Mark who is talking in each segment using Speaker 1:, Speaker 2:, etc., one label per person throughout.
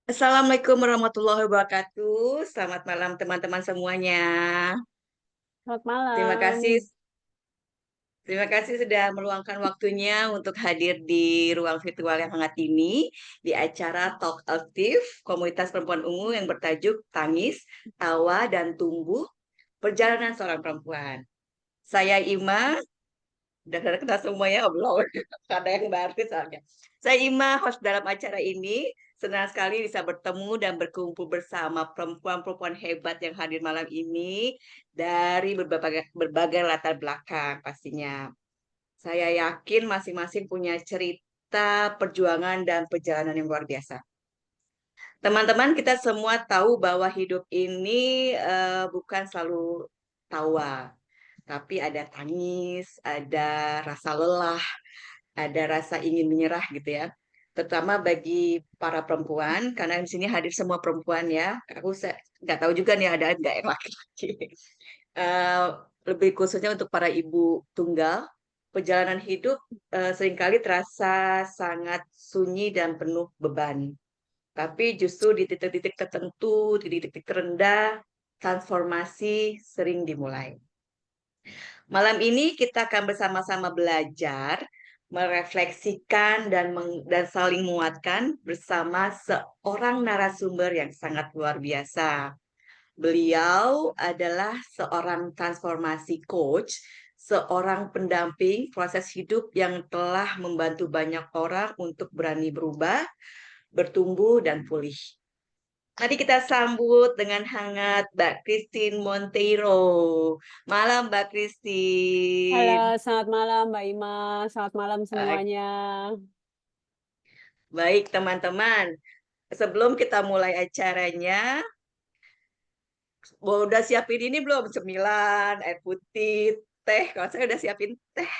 Speaker 1: Assalamualaikum warahmatullahi wabarakatuh. Selamat malam teman-teman semuanya.
Speaker 2: Selamat
Speaker 1: Terima kasih,
Speaker 2: malam.
Speaker 1: terima kasih sudah meluangkan waktunya untuk hadir di ruang virtual yang hangat ini di acara Talk Aktif Komunitas Perempuan Ungu yang bertajuk Tangis, Tawa dan Tumbuh Perjalanan Seorang Perempuan. Saya Ima. Udah pada kenal semuanya, oh belum. Ada yang baru soalnya. Saya Ima, host dalam acara ini. Senang sekali bisa bertemu dan berkumpul bersama perempuan-perempuan hebat yang hadir malam ini dari berbagai latar belakang pastinya. Saya yakin masing-masing punya cerita, perjuangan, dan perjalanan yang luar biasa. Teman-teman, kita semua tahu bahwa hidup ini bukan selalu tawa, tapi ada tangis, ada rasa lelah, ada rasa ingin menyerah gitu ya. Terutama bagi para perempuan, karena di sini hadir semua perempuan ya. Nggak tahu juga nih ada nggak yang laki-laki. Eh, Lebih khususnya untuk para ibu tunggal, perjalanan hidup seringkali terasa sangat sunyi dan penuh beban. Tapi justru di titik-titik tertentu, di titik-titik terendah, transformasi sering dimulai. Malam ini kita akan bersama-sama belajar, merefleksikan dan saling menguatkan bersama seorang narasumber yang sangat luar biasa. Beliau adalah seorang transformasi coach, seorang pendamping proses hidup yang telah membantu banyak orang untuk berani berubah, bertumbuh, dan pulih. Tadi kita sambut dengan hangat Mbak Christine Monteiro. Malam Mbak
Speaker 2: Halo,
Speaker 1: Christine.
Speaker 2: selamat malam Mbak Ima. Selamat malam
Speaker 1: Baik,
Speaker 2: semuanya.
Speaker 1: baik, teman-teman. Sebelum kita mulai acaranya, udah siapin ini belum? Cemilan, air putih, teh. Kalau saya udah siapin teh.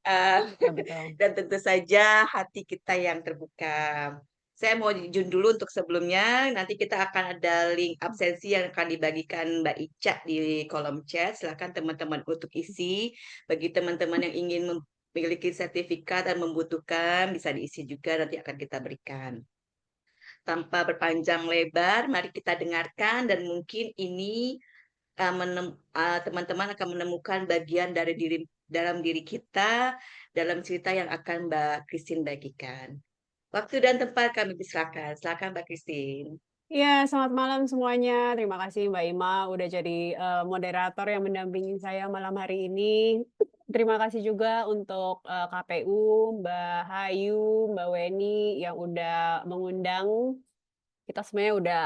Speaker 1: Eh,
Speaker 2: Betul-betul.
Speaker 1: dan tentu saja hati kita yang terbuka. Saya mau jujur dulu untuk sebelumnya, nanti kita akan ada link absensi yang akan dibagikan Mbak Ica di kolom chat. Silakan teman-teman untuk isi. Bagi teman-teman yang ingin memiliki sertifikat dan membutuhkan, bisa diisi juga nanti akan kita berikan. Tanpa berpanjang lebar, mari kita dengarkan dan mungkin ini teman-teman akan menemukan bagian dari dalam diri kita dalam cerita yang akan Mbak Christine bagikan. Waktu dan tempat kami persilakan. Silakan Mbak Christine.
Speaker 2: Iya, selamat malam semuanya. Terima kasih Mbak Ima udah jadi moderator yang mendampingi saya malam hari ini. Terima kasih juga untuk KPU, Mbak Hayu, Mbak Weni yang udah mengundang. Kita sebenarnya udah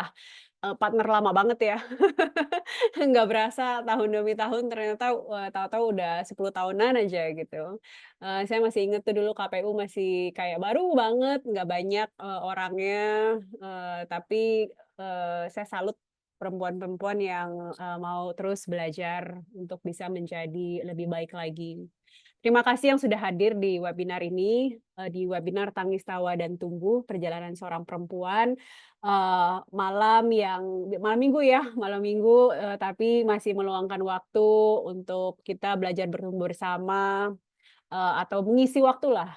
Speaker 2: partner lama banget ya. Nggak berasa tahun demi tahun ternyata, tahu-tahu udah 10 tahunan aja gitu. Saya masih inget tuh dulu KPU masih kayak baru banget, nggak banyak, orangnya, tapi, saya salut perempuan-perempuan yang, mau terus belajar untuk bisa menjadi lebih baik lagi. Terima kasih yang sudah hadir di webinar ini, di webinar Tangis Tawa dan Tumbuh Perjalanan Seorang Perempuan, malam Minggu ya, malam Minggu, tapi masih meluangkan waktu untuk kita belajar bertumbuh bersama, atau mengisi waktulah,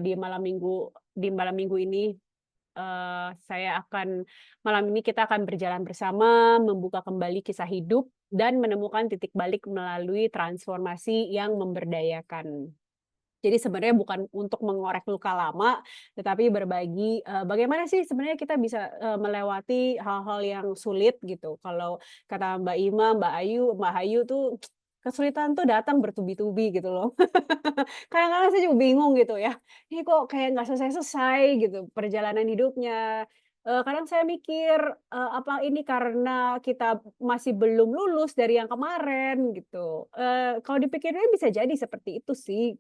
Speaker 2: di malam Minggu ini. Malam ini kita akan berjalan bersama, membuka kembali kisah hidup, dan menemukan titik balik melalui transformasi yang memberdayakan. Jadi sebenarnya bukan untuk mengorek luka lama, tetapi berbagi, bagaimana sih sebenarnya kita bisa, melewati hal-hal yang sulit gitu. Kalau kata Mbak Ima, Mbak Hayu tuh, kesulitan tuh datang bertubi-tubi gitu loh. Kadang-kadang saya juga bingung gitu ya, ini kok kayak nggak selesai-selesai gitu perjalanan hidupnya. Kadang saya mikir, apa ini karena kita masih belum lulus dari yang kemarin gitu. Kalau dipikirnya bisa jadi seperti itu sih.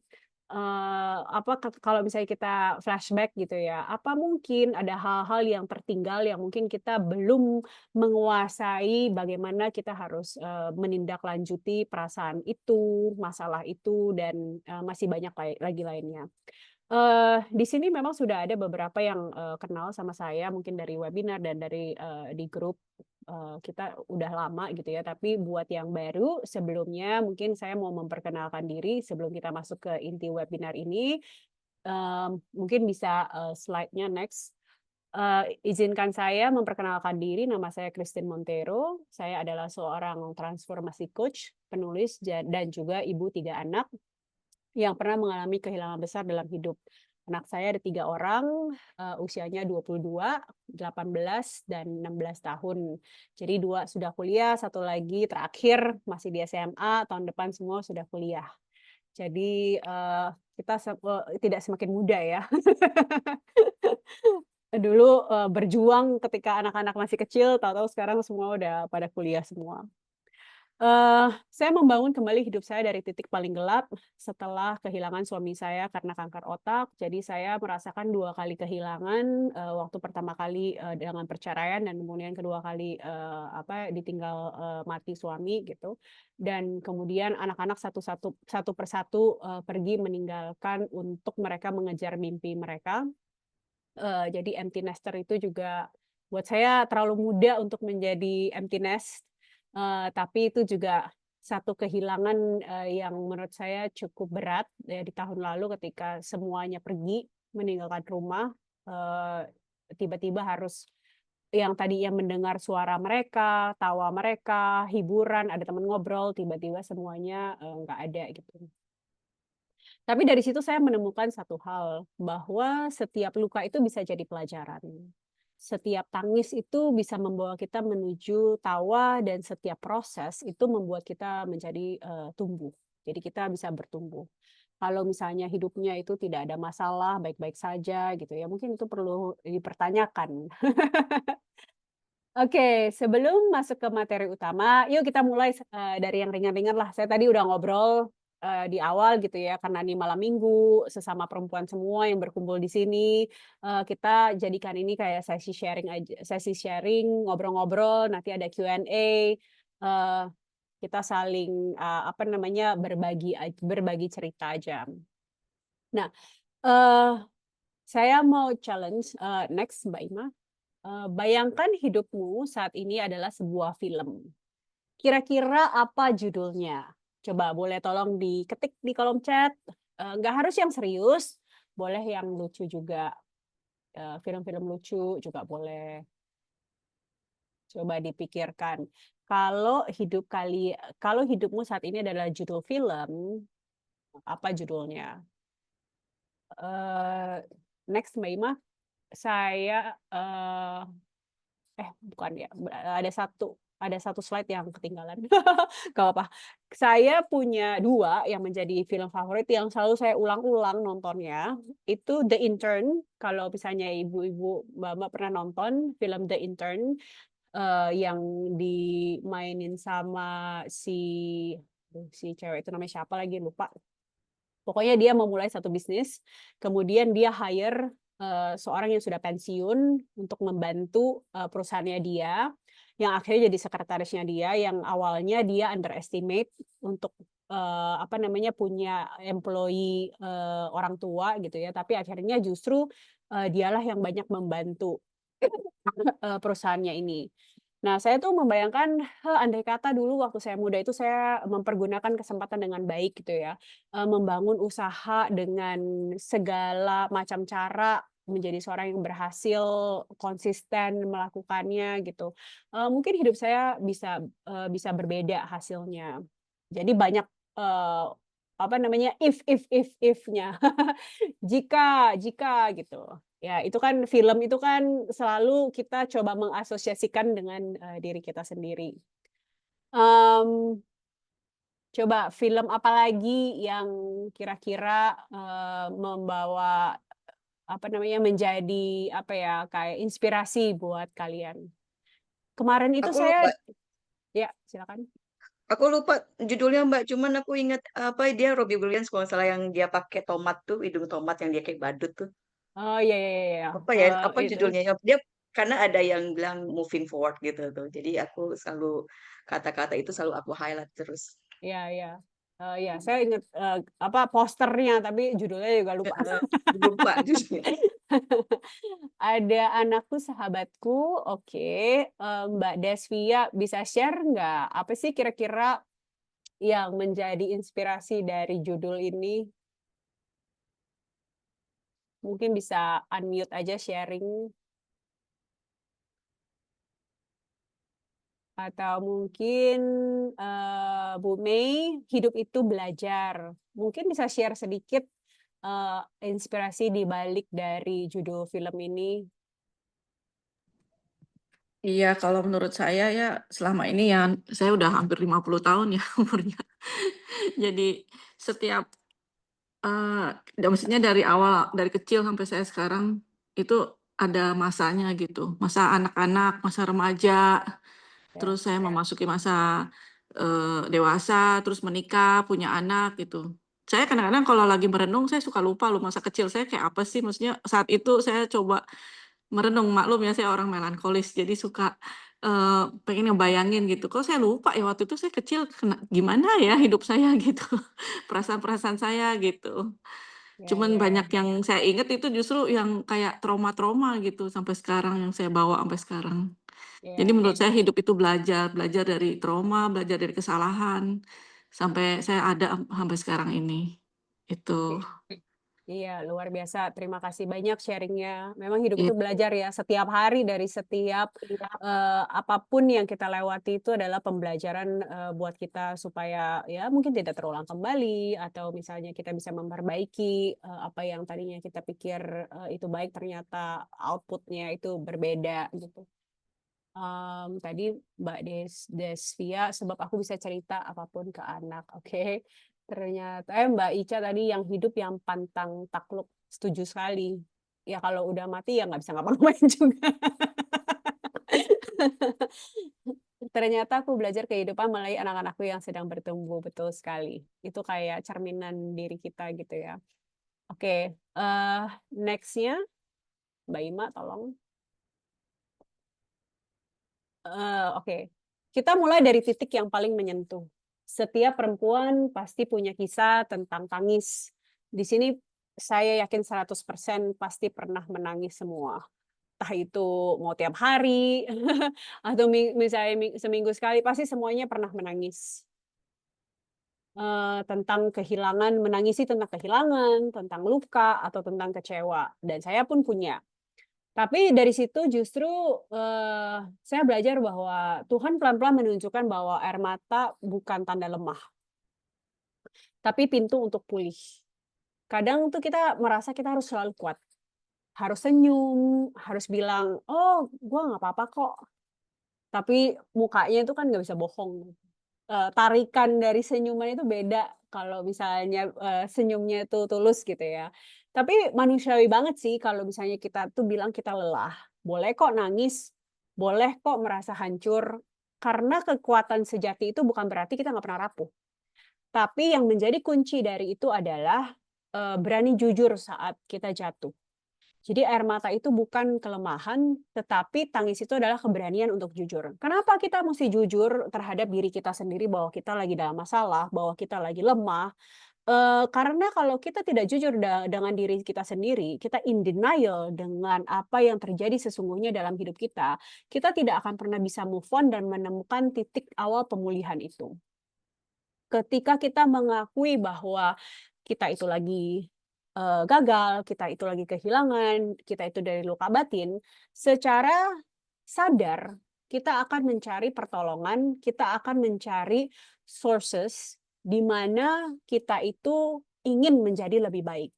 Speaker 2: Kalau misalnya kita flashback gitu ya, apa mungkin ada hal-hal yang tertinggal yang mungkin kita belum menguasai bagaimana kita harus, menindaklanjuti perasaan itu, masalah itu, dan, masih banyak lagi lainnya. Di sini memang sudah ada beberapa yang, kenal sama saya mungkin dari webinar dan dari, di grup, kita udah lama gitu ya, tapi buat yang baru sebelumnya mungkin saya mau memperkenalkan diri sebelum kita masuk ke inti webinar ini. Mungkin bisa, slide-nya next. Izinkan saya memperkenalkan diri, nama saya Christine Montero. Saya adalah seorang transformasi coach, penulis, dan juga ibu 3 anak yang pernah mengalami kehilangan besar dalam hidup. Anak saya ada 3 orang, usianya 22, 18, dan 16 tahun. Jadi 2 sudah kuliah, satu lagi terakhir masih di SMA, tahun depan semua sudah kuliah. Jadi, kita tidak semakin muda ya. Dulu, berjuang ketika anak-anak masih kecil, tahu-tahu sekarang semua udah pada kuliah semua. Saya membangun kembali hidup saya dari titik paling gelap setelah kehilangan suami saya karena kanker otak. Jadi saya merasakan 2 kali kehilangan, waktu pertama kali, dengan perceraian dan kemudian kedua kali, ditinggal, mati suami gitu. Dan kemudian anak-anak satu persatu, pergi meninggalkan untuk mereka mengejar mimpi mereka. Jadi empty nester itu juga buat saya terlalu muda untuk menjadi empty nest, tapi itu juga satu kehilangan, yang menurut saya cukup berat ya di tahun lalu ketika semuanya pergi meninggalkan rumah, tiba-tiba harus yang tadinya mendengar suara mereka, tawa mereka, hiburan, ada teman ngobrol, tiba-tiba semuanya, nggak ada gitu. Tapi dari situ saya menemukan satu hal, bahwa setiap luka itu bisa jadi pelajaran. Setiap tangis itu bisa membawa kita menuju tawa dan setiap proses itu membuat kita menjadi, tumbuh. Jadi kita bisa bertumbuh. Kalau misalnya hidupnya itu tidak ada masalah, baik-baik saja gitu ya, mungkin itu perlu dipertanyakan. Oke, sebelum masuk ke materi utama, yuk kita mulai dari yang ringan-ringan lah. Saya tadi udah ngobrol, di awal gitu ya, karena ini malam Minggu, sesama perempuan semua yang berkumpul di sini, kita jadikan ini kayak sesi sharing, ngobrol-ngobrol, nanti ada Q&A, kita saling, berbagi cerita aja. Nah, eee, saya mau challenge, next Mbak Ima. Bayangkan hidupmu saat ini adalah sebuah film. Kira-kira apa judulnya? Coba boleh tolong diketik di kolom chat, nggak harus yang serius, boleh yang lucu juga, film-film lucu juga boleh. Coba dipikirkan, kalau hidupmu saat ini adalah judul film, apa judulnya? Eee, Next Mbak Ima, saya, bukan ya, ada satu slide yang ketinggalan. Gak apa-apa. Saya punya 2 yang menjadi film favorit yang selalu saya ulang-ulang nontonnya, itu The Intern, kalau misalnya ibu-ibu, Mbak-mbak pernah nonton film The Intern, yang dimainin sama si cewek itu namanya siapa lagi lupa. Pokoknya dia memulai satu bisnis, kemudian dia hire, seorang yang sudah pensiun untuk membantu, perusahaannya dia, yang akhirnya jadi sekretarisnya dia, yang awalnya dia underestimate untuk, punya employee, orang tua gitu ya, tapi akhirnya justru, dialah yang banyak membantu, perusahaannya ini. Nah, saya tuh membayangkan, andai kata dulu waktu saya muda itu saya mempergunakan kesempatan dengan baik gitu ya, membangun usaha dengan segala macam cara, menjadi seorang yang berhasil, konsisten melakukannya gitu. Mungkin hidup saya bisa berbeda hasilnya. Jadi banyak, if-nya. Jika gitu. Ya, itu kan film itu kan selalu kita coba mengasosiasikan dengan, diri kita sendiri. Mmm, Coba film apa lagi yang kira-kira, membawa, menjadi kayak inspirasi buat kalian? Kemarin itu
Speaker 1: Aku lupa,
Speaker 2: ya silakan.
Speaker 1: aku lupa judulnya Mbak, cuman aku ingat apa dia Robbie Williams kalau nggak salah yang dia pakai tomat tuh, hidung tomat yang dia kayak badut tuh.
Speaker 2: Oh, iya iya iya iya,
Speaker 1: Apa ya? Apa
Speaker 2: itu.
Speaker 1: judulnya? Ya, dia karena ada yang bilang moving forward gitu tuh. Jadi aku selalu kata-kata itu selalu aku highlight terus.
Speaker 2: Iya iya. Iya, saya ingat, posternya, tapi judulnya juga lupa.
Speaker 1: Heeh, lupa judulnya.
Speaker 2: Ada anakku sahabatku, oke, Mbak Desvia bisa share nggak, apa sih kira-kira yang menjadi inspirasi dari judul ini? mungkin bisa unmute aja sharing. Atau mungkin Bu Mei, hidup itu belajar. Mungkin bisa share sedikit inspirasi di balik dari judul film ini.
Speaker 3: Iya, kalau menurut saya ya selama ini ya saya udah hampir 50 tahun ya umurnya. Jadi setiap maksudnya dari awal, dari kecil sampai saya sekarang itu ada masanya gitu. Masa anak-anak, masa remaja, terus
Speaker 2: Yes.
Speaker 3: saya memasuki masa dewasa, terus menikah, punya anak gitu. Saya kadang-kadang kalau lagi merenung saya suka lupa loh masa kecil saya kayak apa sih. Maksudnya saat itu saya coba merenung, maklum ya saya orang melankolis, jadi suka pengen ngebayangin gitu. Kok saya lupa ya waktu itu saya kecil gimana ya hidup saya gitu, perasaan-perasaan saya gitu.
Speaker 2: Ya,
Speaker 3: Cuman
Speaker 2: ya,
Speaker 3: banyak yang saya inget itu justru yang kayak trauma-trauma gitu sampai sekarang yang saya bawa sampai sekarang. Jadi
Speaker 2: ya.
Speaker 3: menurut saya hidup itu belajar, belajar dari trauma, belajar dari kesalahan, sampai saya ada sampai sekarang ini. Itu.
Speaker 2: Iya, luar biasa. Terima kasih banyak sharingnya. Memang hidup
Speaker 3: Iya.
Speaker 2: itu belajar ya. Setiap hari dari setiap apapun yang kita lewati itu adalah pembelajaran buat kita supaya ya mungkin tidak terulang kembali atau misalnya kita bisa memperbaiki apa yang tadinya kita pikir itu baik ternyata outputnya itu berbeda gitu. Tadi Mbak Desvia, sebab aku bisa cerita apapun ke anak, oke. Ternyata Mbak Ica tadi yang hidup yang pantang takluk, setuju sekali. Ya kalau udah mati ya nggak bisa ngapa-ngapain juga. Ternyata aku belajar kehidupan melalui anak-anakku yang sedang bertumbuh, betul sekali. Itu kayak cerminan diri kita gitu ya. Oke, next-nya Mbak Ima tolong. Oke. Kita mulai dari titik yang paling menyentuh. Setiap perempuan pasti punya kisah tentang tangis. Di sini saya yakin 100% pasti pernah menangis semua. Entah itu mau tiap hari atau misalnya seminggu sekali, pasti semuanya pernah menangis. Tentang kehilangan, menangisi tentang kehilangan, tentang luka, atau tentang kecewa. Dan saya pun punya. Tapi dari situ justru, saya belajar bahwa Tuhan pelan-pelan menunjukkan bahwa air mata bukan tanda lemah, tapi pintu untuk pulih. Kadang tuh kita merasa kita harus selalu kuat, harus senyum, harus bilang, "Oh, gua nggak apa-apa kok." Tapi mukanya itu kan nggak bisa bohong. Tarikan dari senyuman itu beda kalau misalnya, senyumnya itu tulus gitu ya. Tapi manusiawi banget sih kalau misalnya kita tuh bilang kita lelah. Boleh kok nangis, boleh kok merasa hancur, karena kekuatan sejati itu bukan berarti kita nggak pernah rapuh. Tapi yang menjadi kunci dari itu adalah, berani jujur saat kita jatuh. Jadi air mata itu bukan kelemahan, tetapi tangis itu adalah keberanian untuk jujur. Kenapa kita mesti jujur terhadap diri kita sendiri bahwa kita lagi dalam masalah, bahwa kita lagi lemah? Karena kalau kita tidak jujur dengan diri kita sendiri, kita in denial dengan apa yang terjadi sesungguhnya dalam hidup kita tidak akan pernah bisa move on dan menemukan titik awal pemulihan itu. Ketika kita mengakui bahwa kita itu lagi, gagal, kita itu lagi kehilangan, kita itu dari luka batin, secara sadar kita akan mencari pertolongan, kita akan mencari sources di mana kita itu ingin menjadi lebih baik.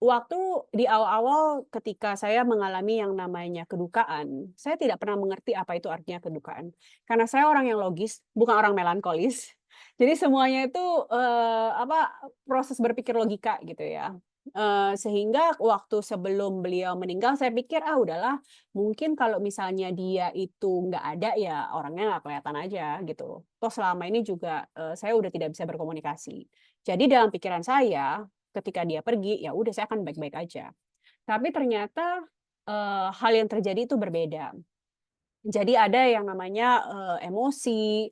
Speaker 2: Waktu di awal-awal ketika saya mengalami yang namanya kedukaan, saya tidak pernah mengerti apa itu artinya kedukaan. Karena saya orang yang logis, bukan orang melankolis. Jadi semuanya itu, proses berpikir logika gitu ya. Sehingga waktu sebelum beliau meninggal saya pikir, "Ah udahlah, mungkin kalau misalnya dia itu nggak ada ya orangnya nggak kelihatan aja," gitu. Toh selama ini juga, saya udah tidak bisa berkomunikasi. Jadi dalam pikiran saya ketika dia pergi, ya udah saya akan baik-baik aja. Tapi ternyata, hal yang terjadi itu berbeda. Jadi ada yang namanya, emosi,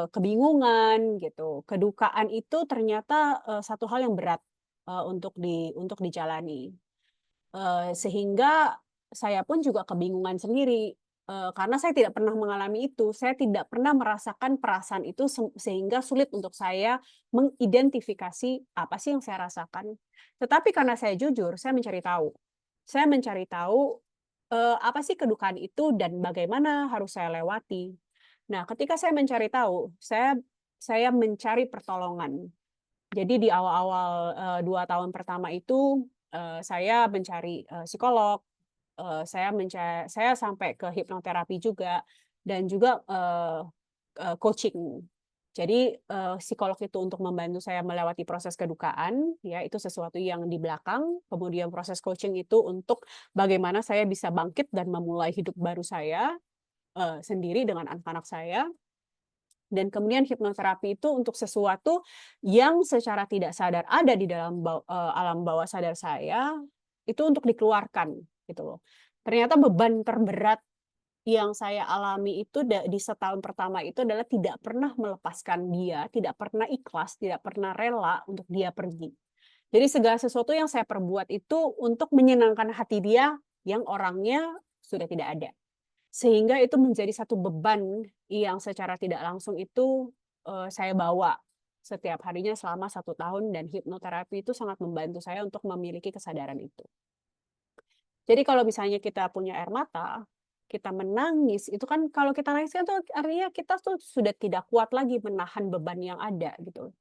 Speaker 2: kebingungan gitu. Kedukaan itu ternyata, satu hal yang berat, untuk dijalani. Sehingga saya pun juga kebingungan sendiri. karena saya tidak pernah mengalami itu, saya tidak pernah merasakan perasaan itu sehingga sulit untuk saya mengidentifikasi apa sih yang saya rasakan. Tetapi karena saya jujur, saya mencari tahu. Saya mencari tahu, apa sih kedukaan itu dan bagaimana harus saya lewati. Nah, ketika saya mencari tahu, saya mencari pertolongan. Jadi di awal-awal, 2 tahun pertama itu, saya mencari, psikolog, saya sampai ke hipnoterapi juga dan juga, coaching. Jadi, psikolog itu untuk membantu saya melewati proses kedukaan, ya itu sesuatu yang di belakang, kemudian proses coaching itu untuk bagaimana saya bisa bangkit dan memulai hidup baru saya, sendiri dengan anak-anak saya. Dan kemudian hipnoterapi itu untuk sesuatu yang secara tidak sadar ada di dalam alam bawah sadar saya, itu untuk dikeluarkan, gitu loh. Ternyata beban terberat yang saya alami itu di setahun pertama itu adalah tidak pernah melepaskan dia, tidak pernah ikhlas, tidak pernah rela untuk dia pergi. Jadi segala sesuatu yang saya perbuat itu untuk menyenangkan hati dia yang orangnya sudah tidak ada. Sehingga itu menjadi satu beban yang secara tidak langsung itu, saya bawa setiap harinya selama 1 tahun dan hipnoterapi itu sangat membantu saya untuk memiliki kesadaran itu. Jadi kalau misalnya kita punya air mata, kita menangis, itu kan kalau kita nangis kan tuh artinya kita tuh sudah tidak kuat lagi menahan beban yang ada gitu.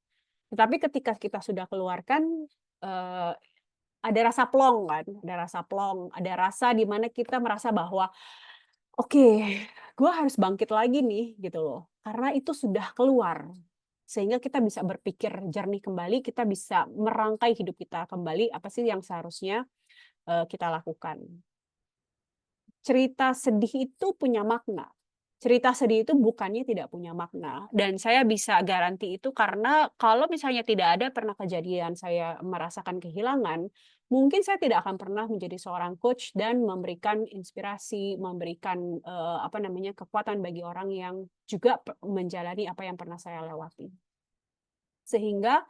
Speaker 2: Tetapi ketika kita sudah keluarkan, eee, ada rasa plong kan, ada rasa di mana kita merasa bahwa, "Oke, gue harus bangkit lagi nih," gitu loh. Karena itu sudah keluar, sehingga kita bisa berpikir jernih kembali, kita bisa merangkai hidup kita kembali, apa sih yang seharusnya, kita lakukan. Cerita sedih itu punya makna. Cerita sedih itu bukannya tidak punya makna, dan saya bisa garanti itu karena kalau misalnya tidak ada pernah kejadian saya merasakan kehilangan, mungkin saya tidak akan pernah menjadi seorang coach dan memberikan inspirasi, memberikan, apa namanya, kekuatan bagi orang yang juga menjalani apa yang pernah saya lewati. Sehingga,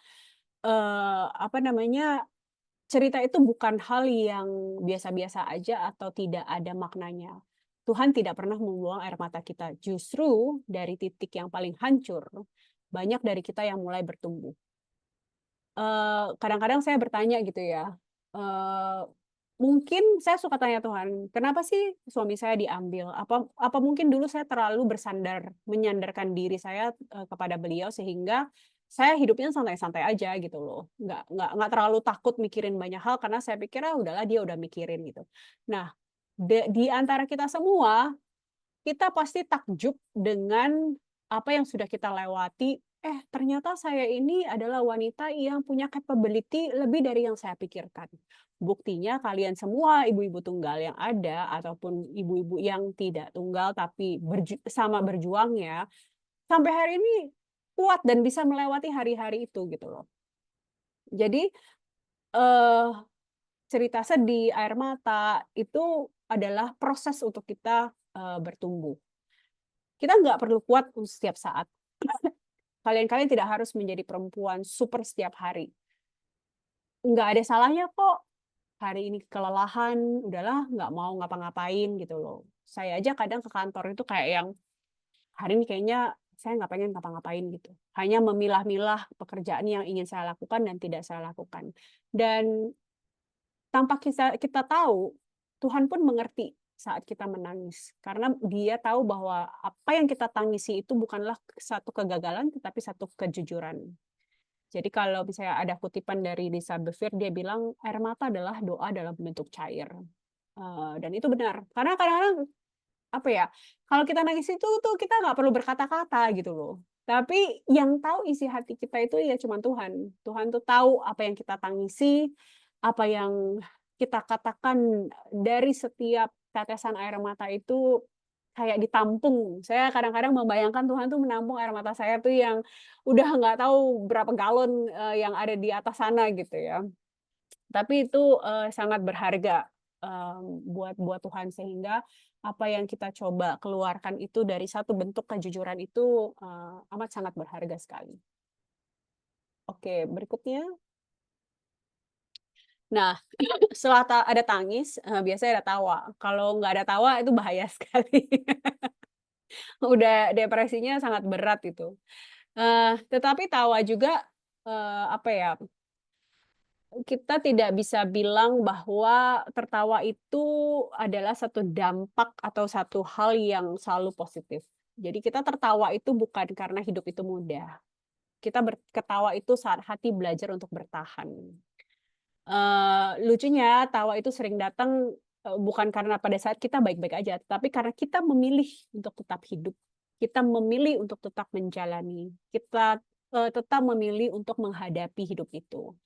Speaker 2: apa namanya, cerita itu bukan hal yang biasa-biasa aja atau tidak ada maknanya. Tuhan tidak pernah membuang air mata kita. Justru dari titik yang paling hancur, banyak dari kita yang mulai bertumbuh. Kadang-kadang saya bertanya gitu ya, eee, mungkin saya suka tanya Tuhan, "Kenapa sih suami saya diambil? Apa apa mungkin dulu saya terlalu menyandarkan diri saya, kepada beliau sehingga saya hidupnya santai-santai aja gitu loh, nggak terlalu takut mikirin banyak hal karena saya pikir, ah, udahlah dia udah mikirin," gitu. Nah, di antara kita semua kita pasti takjub dengan apa yang sudah kita lewati, ternyata saya ini adalah wanita yang punya capability lebih dari yang saya pikirkan. Buktinya kalian semua ibu-ibu tunggal yang ada ataupun ibu-ibu yang tidak tunggal tapi sama berjuangnya, sampai hari ini kuat dan bisa melewati hari-hari itu gitu loh. Jadi, eee, cerita sedih, air mata, itu adalah proses untuk kita, bertumbuh. Kita nggak perlu kuat setiap saat. Kalian-kalian tidak harus menjadi perempuan super setiap hari. Nggak ada salahnya kok hari ini kelelahan, udahlah nggak mau ngapa-ngapain gitu loh. Saya aja kadang ke kantor itu kayak yang, hari ini kayaknya saya nggak pengen ngapa-ngapain gitu. Hanya memilah-milah pekerjaan yang ingin saya lakukan dan tidak saya lakukan. Dan tanpa kita tahu, Tuhan pun mengerti saat kita menangis. Karena Dia tahu bahwa apa yang kita tangisi itu bukanlah satu kegagalan, tetapi satu kejujuran. Jadi kalau misalnya ada kutipan dari Lisa Bevere, dia bilang, "Air mata adalah doa dalam bentuk cair." Dan itu benar. Karena kadang-kadang, apa ya, kalau kita nangis itu tuh kita nggak perlu berkata-kata gitu loh. Tapi yang tahu isi hati kita itu ya cuma Tuhan. Tuhan tuh tahu apa yang kita tangisi, apa yang kita katakan dari setiap tetesan air mata itu kayak ditampung. Saya kadang-kadang membayangkan Tuhan tuh menampung air mata saya tuh yang udah nggak tahu berapa galon, yang ada di atas sana gitu ya. Tapi itu, sangat berharga, buat Tuhan sehingga apa yang kita coba keluarkan itu dari satu bentuk kejujuran itu, amat sangat berharga sekali. Oke, berikutnya. Nah, setelah ada tangis, biasanya ada tawa. Kalau nggak ada tawa itu bahaya sekali. Udah depresinya sangat berat itu. Tetapi tawa juga, apa ya, kita tidak bisa bilang bahwa tertawa itu adalah satu dampak atau satu hal yang selalu positif. Jadi kita tertawa itu bukan karena hidup itu mudah. Kita ketawa itu saat hati belajar untuk bertahan. Lucunya tawa itu sering datang, bukan karena pada saat kita baik-baik aja, tapi karena kita memilih untuk tetap hidup. Kita memilih untuk tetap menjalani. Kita, tetap memilih untuk menghadapi hidup itu.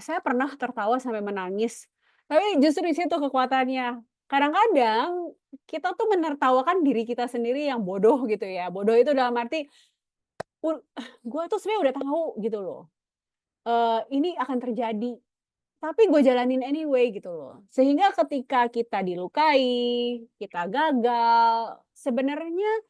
Speaker 2: Saya pernah tertawa sampai menangis, tapi justru di situ kekuatannya. Kadang-kadang kita tuh menertawakan diri kita sendiri yang bodoh gitu ya. Bodoh itu dalam arti, gue tuh sebenarnya udah tahu gitu loh, ini akan terjadi, tapi gue jalanin anyway gitu loh. Sehingga ketika kita dilukai, kita gagal, sebenarnya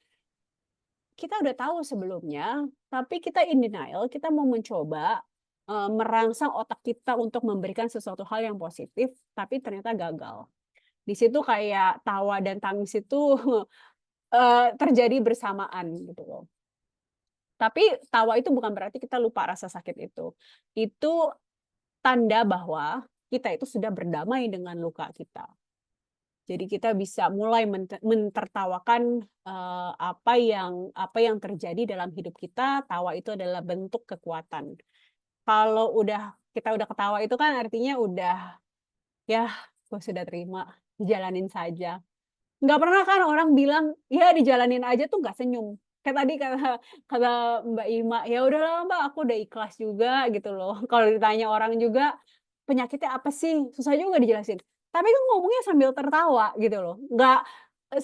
Speaker 2: kita udah tahu sebelumnya, tapi kita in denial, kita mau mencoba, merangsang otak kita untuk memberikan sesuatu hal yang positif, tapi ternyata gagal. Di situ kayak tawa dan tangis itu, terjadi bersamaan gitu loh. Tapi tawa itu bukan berarti kita lupa rasa sakit itu. Itu tanda bahwa kita itu sudah berdamai dengan luka kita. Jadi kita bisa mulai mentertawakan, apa yang terjadi dalam hidup kita, tawa itu adalah bentuk kekuatan. Kalau kita udah ketawa itu kan artinya udah, "Yah, gue sudah terima, dijalanin saja." Nggak pernah kan orang bilang, "Ya dijalanin aja," tuh nggak senyum. Kayak tadi kata kata Mbak Ima, "Ya udahlah Mbak, aku udah ikhlas juga," gitu loh. Kalau ditanya orang juga, "Penyakitnya apa sih?" Susah juga dijelasin. Tapi kan ngomongnya sambil tertawa gitu loh.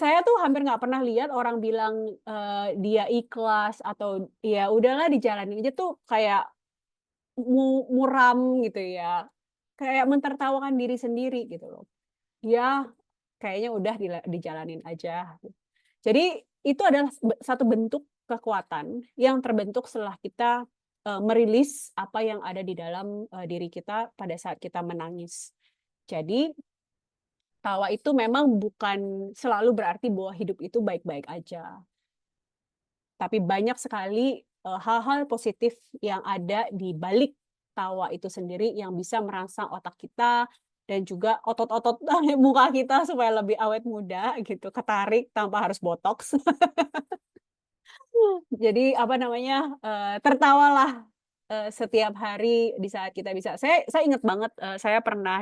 Speaker 2: Saya tuh hampir nggak pernah lihat orang bilang, dia ikhlas atau, "Ya udahlah dijalanin aja," tuh kayak muram gitu ya. Kayak mentertawakan diri sendiri gitu loh. Ya kayaknya udah dijalanin aja. Jadi itu adalah satu bentuk kekuatan yang terbentuk setelah kita, merilis apa yang ada di dalam, diri kita pada saat kita menangis. Jadi tawa itu memang bukan selalu berarti bahwa hidup itu baik-baik aja, tapi banyak sekali, hal-hal positif yang ada di balik tawa itu sendiri yang bisa merangsang otak kita dan juga otot-otot muka kita supaya lebih awet muda gitu, ketarik tanpa harus botox. Jadi apa namanya, tertawalah, setiap hari di saat kita bisa. Saya ingat banget, saya pernah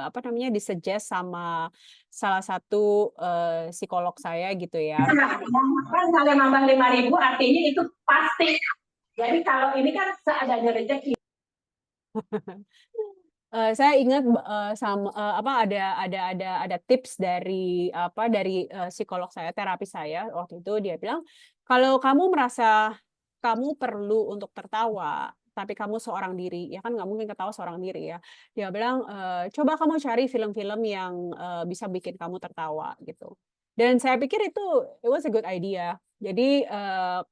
Speaker 2: apa namanya, di-suggest sama salah satu, psikolog saya gitu ya.
Speaker 4: Kan kalau nambah 5.000 artinya itu pasti. Jadi kalau ini kan seadanya rezeki.
Speaker 2: Saya ingat, apa, ada tips dari apa, dari, psikolog saya, terapis saya waktu itu dia bilang, "Kalau kamu merasa kamu perlu untuk tertawa, tapi kamu seorang diri," ya kan nggak mungkin ketawa seorang diri ya. Dia bilang, "Coba kamu cari film-film yang, bisa bikin kamu tertawa," gitu. Dan saya pikir itu it was a good idea. Jadi,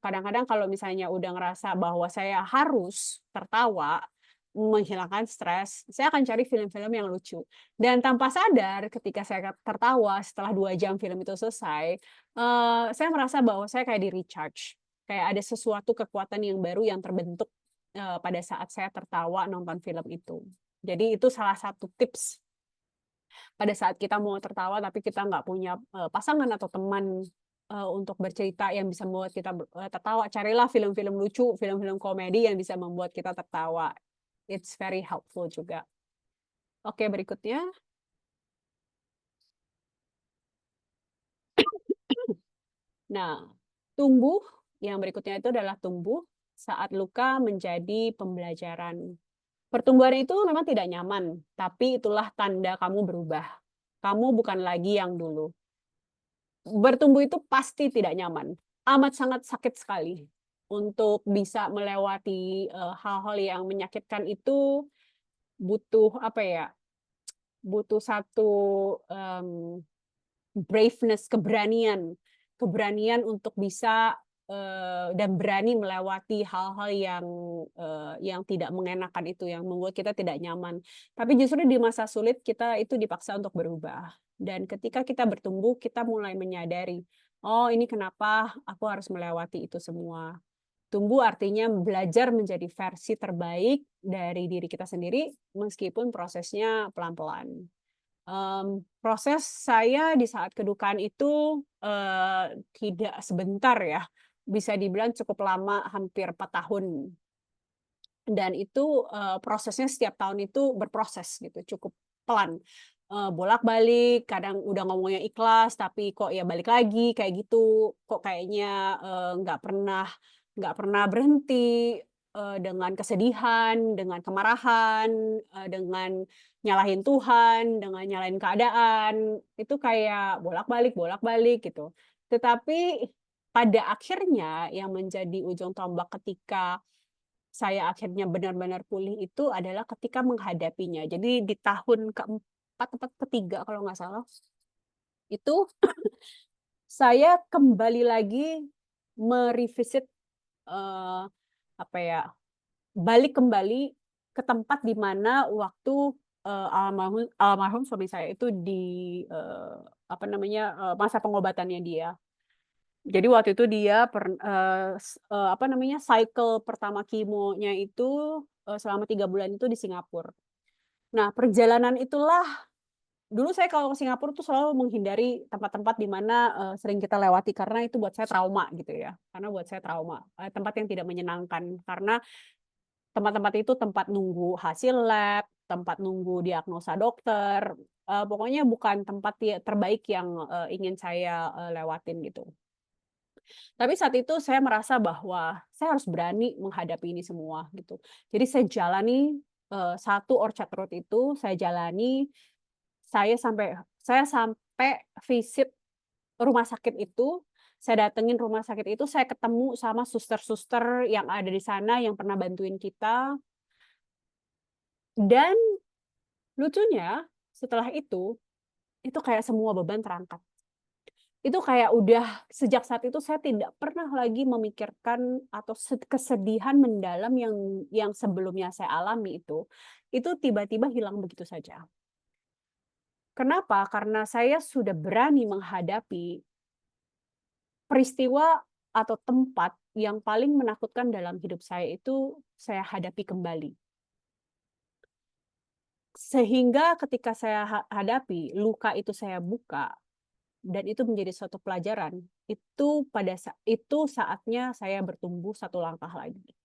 Speaker 2: kadang-kadang kalau misalnya udah ngerasa bahwa saya harus tertawa, menghilangkan stres, saya akan cari film-film yang lucu. Dan tanpa sadar ketika saya tertawa setelah 2 jam film itu selesai, saya merasa bahwa saya kayak di-recharge. Kayak ada sesuatu kekuatan yang baru yang terbentuk, pada saat saya tertawa nonton film itu. Jadi itu salah satu tips pada saat kita mau tertawa tapi kita nggak punya, pasangan atau teman, untuk bercerita yang bisa membuat kita tertawa, carilah film-film lucu, film-film komedi yang bisa membuat kita tertawa. It's very helpful juga. Oke, berikutnya. Nah, tumbuh, yang berikutnya itu adalah tumbuh saat luka menjadi pembelajaran. Pertumbuhan itu memang tidak nyaman, tapi itulah tanda kamu berubah. Kamu bukan lagi yang dulu. Bertumbuh itu pasti tidak nyaman, amat sangat sakit sekali. Untuk bisa melewati, hal-hal yang menyakitkan itu butuh apa ya, butuh satu, braveness, keberanian. Keberanian untuk bisa dan berani melewati hal-hal yang tidak mengenakan itu, yang membuat kita tidak nyaman. Tapi justru di masa sulit kita itu dipaksa untuk berubah. Dan ketika kita bertumbuh, kita mulai menyadari, oh ini kenapa aku harus melewati itu semua. Tumbuh artinya belajar menjadi versi terbaik dari diri kita sendiri, meskipun prosesnya pelan-pelan. Proses saya di saat kedukaan itu tidak sebentar ya, bisa dibilang cukup lama, hampir 4 tahun. Dan itu prosesnya setiap tahun itu berproses gitu, cukup pelan. Bolak-balik, kadang udah ngomongnya ikhlas, tapi kok ya balik lagi kayak gitu, kok kayaknya nggak pernah berhenti, dengan kesedihan, dengan kemarahan, dengan nyalahin Tuhan, dengan nyalahin keadaan, itu kayak bolak-balik gitu. Tetapi pada akhirnya yang menjadi ujung tombak ketika saya akhirnya benar-benar pulih itu adalah ketika menghadapinya. Jadi di tahun keempat atau ketiga kalau nggak salah, itu saya kembali lagi merevisit, eee, apa ya, balik kembali ke tempat di mana waktu, almarhum almarhum suami saya itu apa namanya, masa pengobatannya dia. Jadi waktu itu dia apa namanya, cycle pertama kemonya itu, selama 3 bulan itu di Singapura. Nah, perjalanan itulah dulu saya kalau ke Singapura tuh selalu menghindari tempat-tempat di mana, sering kita lewati karena itu buat saya trauma gitu ya, karena buat saya trauma, tempat yang tidak menyenangkan. Karena tempat-tempat itu tempat nunggu hasil lab, tempat nunggu diagnosa dokter, pokoknya bukan tempat terbaik yang, ingin saya, lewatin gitu. Tapi saat itu saya merasa bahwa saya harus berani menghadapi ini semua gitu. Jadi saya jalani, 1 Orchard Road itu saya jalani, saya sampai visit rumah sakit itu, saya datengin rumah sakit itu, saya ketemu sama suster-suster yang ada di sana yang pernah bantuin kita, dan lucunya setelah itu kayak semua beban terangkat. Itu kayak udah sejak saat itu saya tidak pernah lagi memikirkan atau kesedihan mendalam yang sebelumnya saya alami itu tiba-tiba hilang begitu saja. Kenapa? Karena saya sudah berani menghadapi peristiwa atau tempat yang paling menakutkan dalam hidup saya itu saya hadapi kembali. Sehingga ketika saya hadapi, luka itu saya buka, dan itu menjadi suatu pelajaran, itu saatnya saya bertumbuh 1 langkah lagi.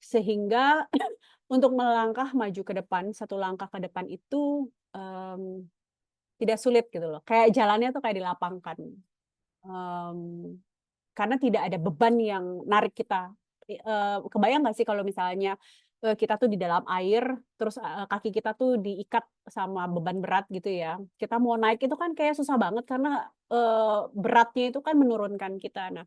Speaker 2: Sehingga untuk melangkah maju ke depan, 1 langkah ke depan itu, tidak sulit gitu loh, kayak jalannya tuh kayak dilapangkan. Mmm, karena tidak ada beban yang narik kita. Kebayang nggak sih kalau misalnya, kita tuh di dalam air, terus, kaki kita tuh diikat sama beban berat gitu ya. Kita mau naik itu kan kayak susah banget karena, beratnya itu kan menurunkan kita. Nah,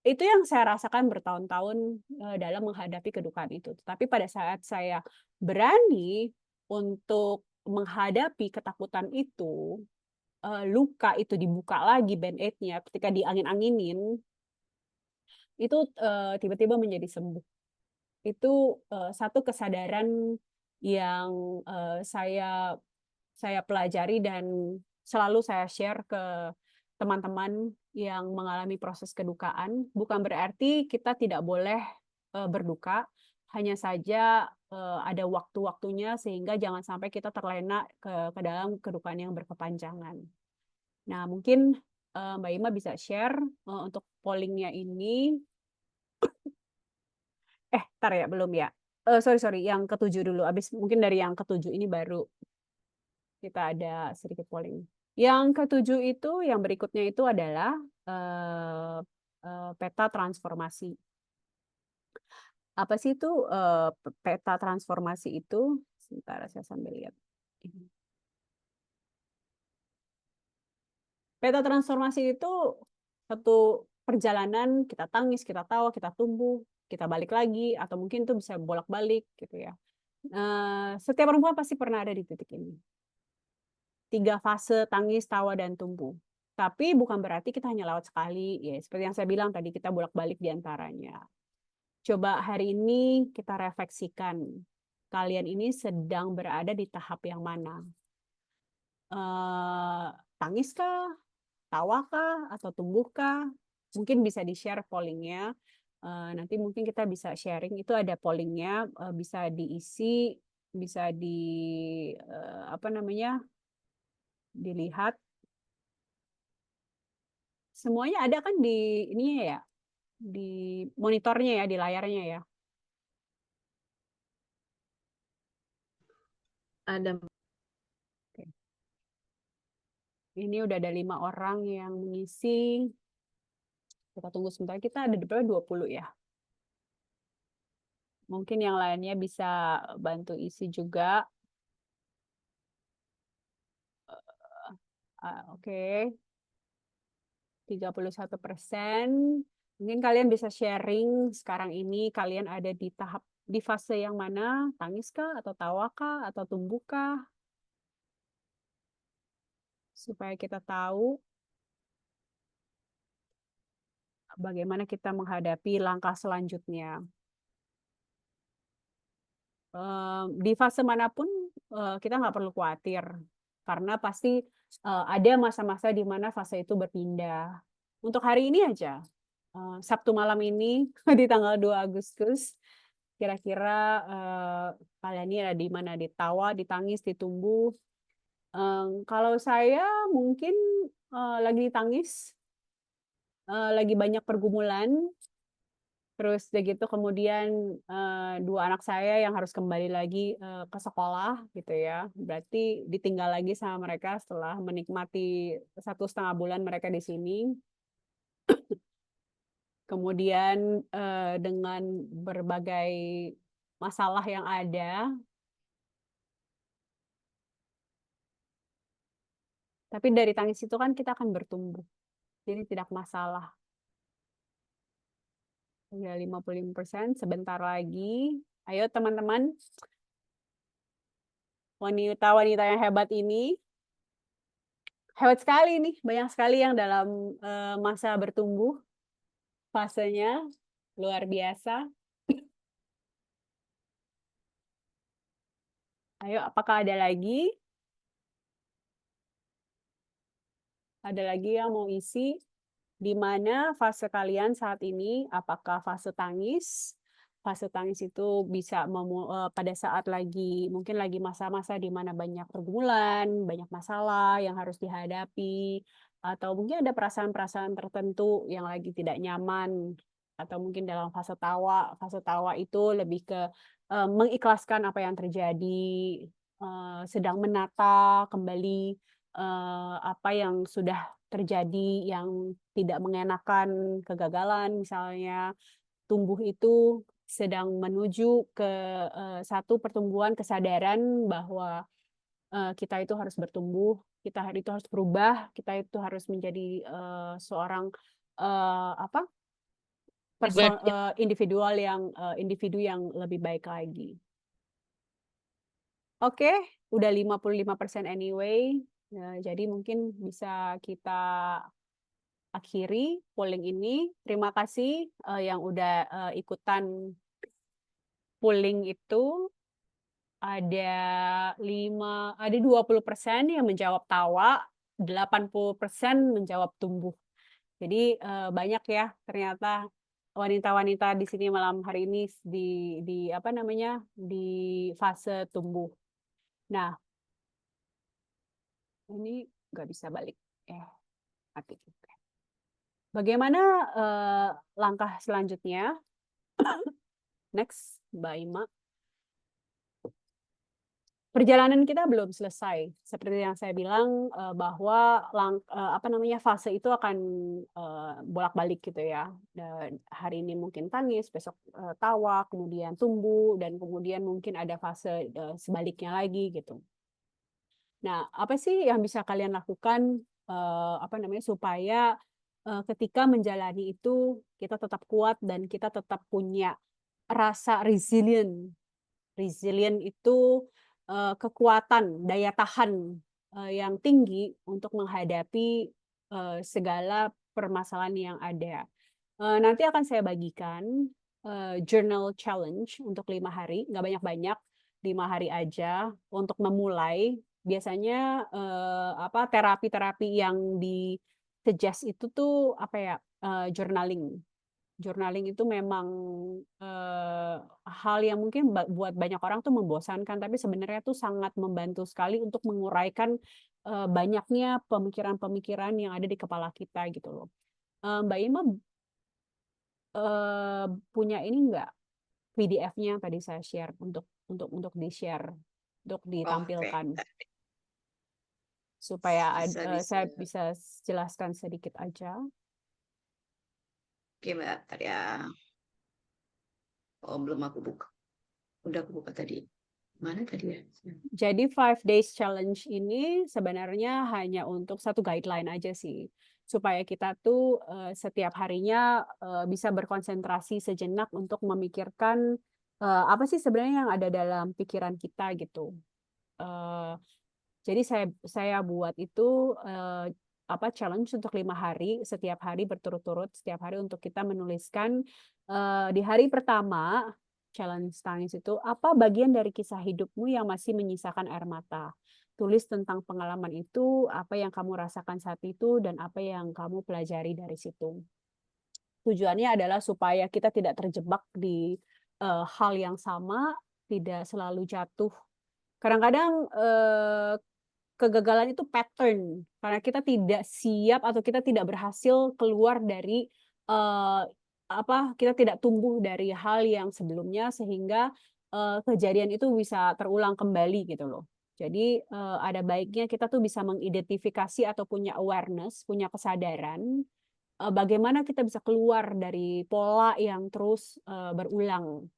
Speaker 2: itu yang saya rasakan bertahun-tahun, dalam menghadapi kedukaan itu. Tapi pada saat saya berani untuk menghadapi ketakutan itu, luka itu dibuka lagi band-aid-nya ketika diangin-anginin, itu, tiba-tiba menjadi sembuh. Itu, satu kesadaran yang, saya pelajari dan selalu saya share ke teman-teman yang mengalami proses kedukaan. Bukan berarti kita tidak boleh, berduka, hanya saja, ada waktu-waktunya sehingga jangan sampai kita terlena ke dalam kedukaan yang berkepanjangan. Nah mungkin, Mbak Ima bisa share, untuk polling-nya ini entar ya, belum ya? Sorry, yang ke-7 dulu, habis mungkin dari yang ke-7 ini baru kita ada sedikit polling. Yang ke-7 itu, yang berikutnya itu adalah, eee eee, peta transformasi. Apa sih itu, peta transformasi itu? Sebentar saya sambil lihat ini. Peta transformasi itu satu perjalanan, kita tangis, kita tawa, kita tumbuh, kita balik lagi, atau mungkin itu bisa bolak-balik gitu ya. Setiap perempuan pasti pernah ada di titik ini. 3 fase tangis, tawa, dan tumbuh. Tapi bukan berarti kita hanya lewat sekali, ya seperti yang saya bilang tadi, kita bolak-balik di antaranya. Coba hari ini kita refleksikan, kalian ini sedang berada di tahap yang mana? Tangiskah, tawakah, atau tumbuhkah? Mungkin bisa di-share pollingnya. Nanti mungkin kita bisa sharing, itu ada pollingnya, bisa diisi, bisa dilihat. Semuanya ada kan di ininya ya, di monitornya ya, di layarnya ya.
Speaker 3: Ada.
Speaker 2: Oke. Ini udah ada 5 orang yang mengisi. Kita tunggu sebentar, kita ada di berapa? 20 ya. Mungkin yang lainnya bisa bantu isi juga. Oke. 31%. Mungkin kalian bisa sharing sekarang ini kalian ada di fase yang mana? Tangiskah, atau tawakah, atau tumbuhkah? Supaya kita tahu bagaimana kita menghadapi langkah selanjutnya. Di fase manapun kita nggak perlu khawatir, karena pasti ada masa-masa di mana fase itu berpindah. Untuk hari ini aja, Sabtu malam ini di tanggal 2 Agustus, kira-kira kalian ini ada di mana? Di tawa, di tangis, di tumbuh. Kalau saya mungkin lagi tangis, lagi banyak pergumulan. Terus udah gitu kemudian 2 anak saya yang harus kembali lagi ke sekolah gitu ya. Berarti ditinggal lagi sama mereka setelah menikmati 1,5 bulan mereka di sini. Kemudian dengan berbagai masalah yang ada. Tapi dari tangis itu kan kita akan bertumbuh. Jadi tidak masalah. Ya 55%, sebentar lagi. Ayo teman-teman. Wanita-wanita yang hebat ini. Hebat sekali nih, banyak sekali yang dalam masa bertumbuh. Fasenya luar biasa. Ayo, apakah ada lagi? Ada lagi yang mau isi? Di mana fase kalian saat ini? Apakah fase tangis? Fase tangis itu bisa pada saat mungkin lagi masa-masa di mana banyak pergumulan, banyak masalah yang harus dihadapi, atau mungkin ada perasaan-perasaan tertentu yang lagi tidak nyaman, atau mungkin dalam fase tawa. Fase tawa itu lebih ke mengikhlaskan apa yang terjadi, sedang menata kembali apa yang sudah terjadi yang tidak mengenakan, kegagalan misalnya. Tumbuh itu sedang menuju ke satu pertumbuhan kesadaran bahwa kita itu harus bertumbuh, kita itu harus berubah, kita itu harus menjadi seorang individu yang lebih baik lagi. Oke, udah 55% anyway. Jadi mungkin bisa kita akhiri polling ini. Terima kasih yang udah ikutan polling itu. Ada 20% yang menjawab tawa, 80% menjawab tumbuh. Jadi banyak ya ternyata wanita-wanita di sini malam hari ini di fase tumbuh. Nah, ini nggak bisa balik. Mati. Bagaimana langkah selanjutnya? Next, Mbak Ima. Perjalanan kita belum selesai. Seperti yang saya bilang bahwa fase itu akan bolak-balik gitu ya. Dan hari ini mungkin tangis, besok tawa, kemudian tumbuh, dan kemudian mungkin ada fase sebaliknya lagi gitu. Nah, apa sih yang bisa kalian lakukan supaya ketika menjalani itu kita tetap kuat dan kita tetap punya rasa resilient. Resilient itu kekuatan, daya tahan yang tinggi untuk menghadapi segala permasalahan yang ada. Nanti akan saya bagikan journal challenge untuk 5 hari, nggak banyak-banyak, 5 hari aja untuk memulai. Biasanya terapi-terapi yang di suggest itu tuh apa ya, journaling. Journaling itu memang hal yang mungkin buat banyak orang tuh membosankan, tapi sebenarnya tuh sangat membantu sekali untuk menguraikan banyaknya pemikiran-pemikiran yang ada di kepala kita gitu loh. Mbak Ima punya ini enggak, PDF-nya tadi saya share untuk di-share, untuk
Speaker 1: Oke,
Speaker 2: ditampilkan supaya
Speaker 1: bisa bisa.
Speaker 2: saya bisa jelaskan sedikit aja.
Speaker 1: Oke Mbak, bentar ya. Oh belum aku buka. Udah aku buka tadi. Mana tadi ya?
Speaker 2: Jadi 5 days challenge ini sebenarnya hanya untuk satu guideline aja sih. Supaya kita tuh setiap harinya bisa berkonsentrasi sejenak untuk memikirkan apa sih sebenarnya yang ada dalam pikiran kita gitu. Jadi saya buat itu challenge untuk 5 hari, setiap hari berturut-turut, setiap hari untuk kita menuliskan di hari pertama challenge tangis itu, apa bagian dari kisah hidupmu yang masih menyisakan air mata? Tulis tentang pengalaman itu, apa yang kamu rasakan saat itu, dan apa yang kamu pelajari dari situ. Tujuannya adalah supaya kita tidak terjebak di hal yang sama, tidak selalu jatuh. Kadang-kadang kegagalan itu pattern, karena kita tidak siap atau kita tidak berhasil keluar dari kita tidak tumbuh dari hal yang sebelumnya sehingga kejadian itu bisa terulang kembali gitu loh. Jadi ada baiknya kita tuh bisa mengidentifikasi atau punya awareness, punya kesadaran bagaimana kita bisa keluar dari pola yang terus berulang.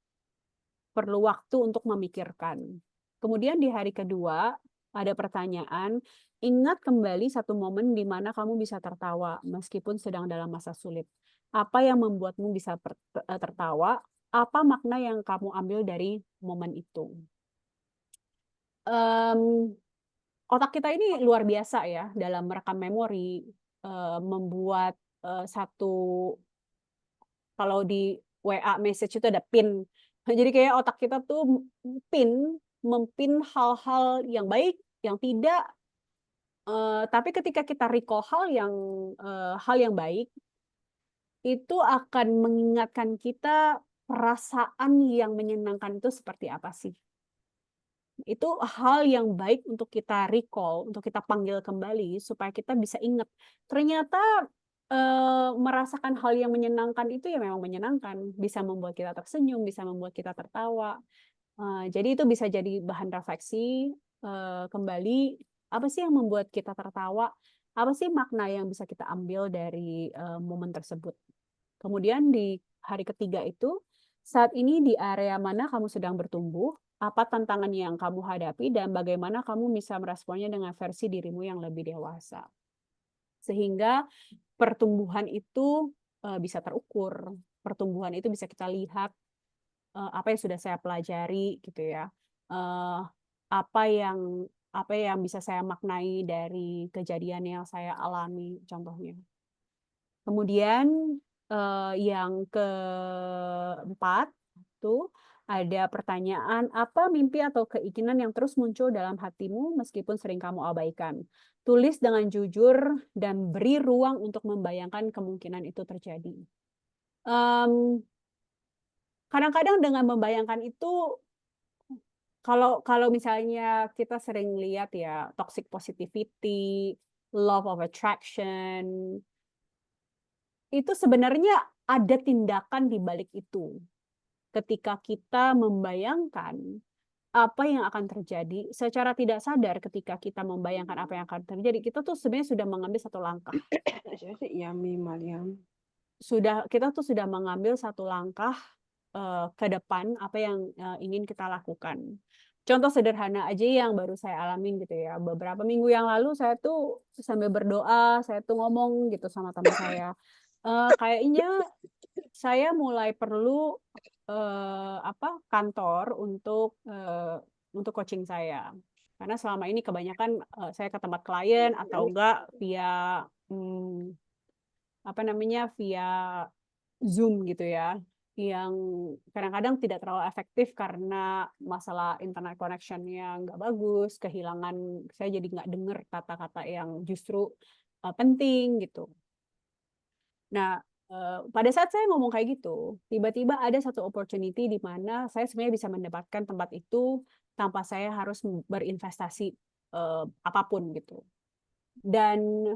Speaker 2: Perlu waktu untuk memikirkan. Kemudian di hari kedua ada pertanyaan, ingat kembali satu momen di mana kamu bisa tertawa meskipun sedang dalam masa sulit. Apa yang membuatmu bisa tertawa? Apa makna yang kamu ambil dari momen itu? Otak kita ini luar biasa ya dalam merekam memori, membuat satu, kalau di WA message itu ada pin. Jadi kayak otak kita tuh mempin hal-hal yang baik, yang tidak, tapi ketika kita recall hal yang baik, itu akan mengingatkan kita perasaan yang menyenangkan itu seperti apa sih. Itu hal yang baik untuk kita recall, untuk kita panggil kembali supaya kita bisa ingat. Ternyata merasakan hal yang menyenangkan itu ya memang menyenangkan, bisa membuat kita tersenyum, bisa membuat kita tertawa. Jadi itu bisa jadi bahan refleksi kembali, apa sih yang membuat kita tertawa? Apa sih makna yang bisa kita ambil dari momen tersebut? Kemudian di hari ketiga itu, saat ini di area mana kamu sedang bertumbuh, apa tantangan yang kamu hadapi, dan bagaimana kamu bisa meresponnya dengan versi dirimu yang lebih dewasa. Sehingga pertumbuhan itu bisa terukur, pertumbuhan itu bisa kita lihat, apa yang sudah saya pelajari gitu ya, apa yang bisa saya maknai dari kejadian yang saya alami contohnya. Kemudian yang keempat tuh ada pertanyaan, apa mimpi atau keinginan yang terus muncul dalam hatimu meskipun sering kamu abaikan? Tulis dengan jujur dan beri ruang untuk membayangkan kemungkinan itu terjadi. Kadang-kadang dengan membayangkan itu, kalau misalnya kita sering lihat ya toxic positivity, law of attraction, itu sebenarnya ada tindakan di balik itu. Ketika kita membayangkan apa yang akan terjadi, secara tidak sadar ketika kita membayangkan apa yang akan terjadi, kita tuh sebenarnya sudah mengambil satu langkah. Kita tuh sudah mengambil satu langkah ke depan apa yang ingin kita lakukan. Contoh sederhana aja yang baru saya alamin gitu ya. Beberapa minggu yang lalu saya tuh sambil berdoa, saya tuh ngomong gitu sama teman saya. Kayaknya saya mulai perlu kantor untuk coaching saya. Karena selama ini kebanyakan saya ke tempat klien atau enggak via apa namanya, via Zoom gitu ya, yang kadang-kadang tidak terlalu efektif karena masalah internet connection-nya nggak bagus, kehilangan, saya jadi nggak dengar kata-kata yang justru penting gitu. Nah, pada saat saya ngomong kayak gitu, tiba-tiba ada satu opportunity di mana saya sebenarnya bisa mendapatkan tempat itu tanpa saya harus berinvestasi apapun gitu. Dan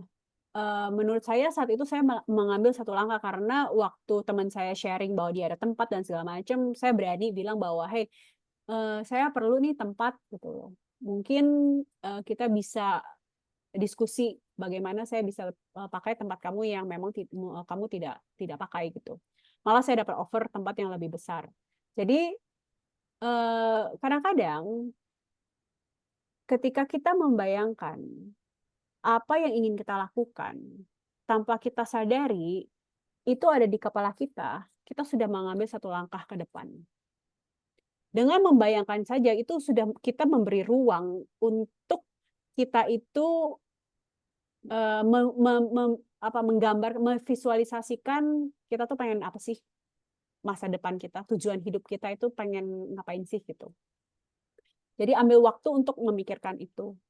Speaker 2: menurut saya saat itu saya mengambil satu langkah karena waktu teman saya sharing bahwa dia ada tempat dan segala macam, saya berani bilang bahwa, "Hey, saya perlu nih tempat," gitu loh. Mungkin, kita bisa diskusi bagaimana saya bisa, pakai tempat kamu yang memang kamu tidak pakai gitu. Malah saya dapat offer tempat yang lebih besar. Jadi, kadang-kadang ketika kita membayangkan apa yang ingin kita lakukan, tanpa kita sadari, itu ada di kepala kita sudah mengambil satu langkah ke depan. Dengan membayangkan saja itu sudah kita memberi ruang untuk kita itu, menggambar, memvisualisasikan kita tuh pengen apa sih, masa depan kita, tujuan hidup kita itu pengen ngapain sih gitu. Jadi ambil waktu untuk memikirkan itu.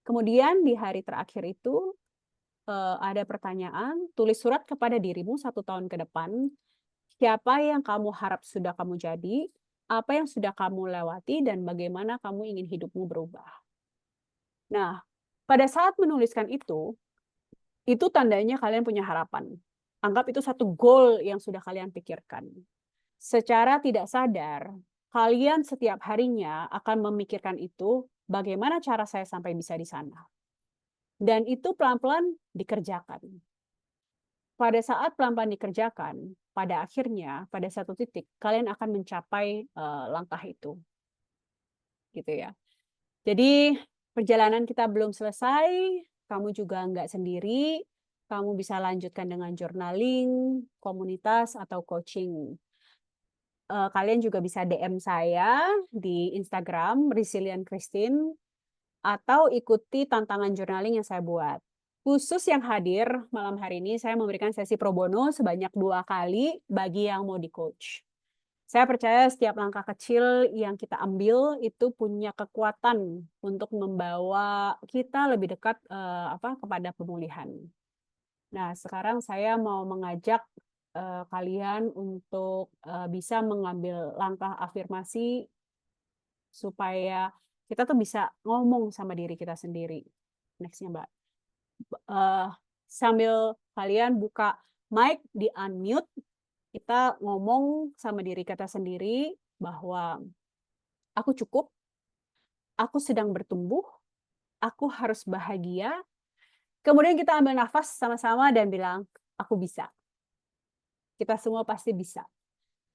Speaker 2: Kemudian di hari terakhir itu, ada pertanyaan, tulis surat kepada dirimu 1 tahun ke depan, siapa yang kamu harap sudah kamu jadi, apa yang sudah kamu lewati, dan bagaimana kamu ingin hidupmu berubah. Nah, pada saat menuliskan itu tandanya kalian punya harapan. Anggap itu satu goal yang sudah kalian pikirkan. Secara tidak sadar, kalian setiap harinya akan memikirkan itu, bagaimana cara saya sampai bisa di sana. Dan itu pelan-pelan dikerjakan. Pada saat pelan-pelan dikerjakan, pada akhirnya, pada satu titik, kalian akan mencapai langkah itu. Gitu ya. Jadi, perjalanan kita belum selesai, kamu juga nggak sendiri, kamu bisa lanjutkan dengan journaling, komunitas, atau coaching. Kalian juga bisa DM saya di Instagram, Resilient Christine, atau ikuti tantangan journaling yang saya buat. Khusus yang hadir malam hari ini, saya memberikan sesi pro bono sebanyak 2 kali bagi yang mau di-coach. Saya percaya setiap langkah kecil yang kita ambil itu punya kekuatan untuk membawa kita lebih dekat kepada pemulihan. Nah, sekarang saya mau mengajak kalian untuk bisa mengambil langkah afirmasi supaya kita tuh bisa ngomong sama diri kita sendiri. Next-nya, Mbak. Sambil kalian buka mic, di-unmute, kita ngomong sama diri kita sendiri bahwa aku cukup, aku sedang bertumbuh, aku harus bahagia. Kemudian kita ambil nafas sama-sama dan bilang, aku bisa. Kita semua pasti bisa.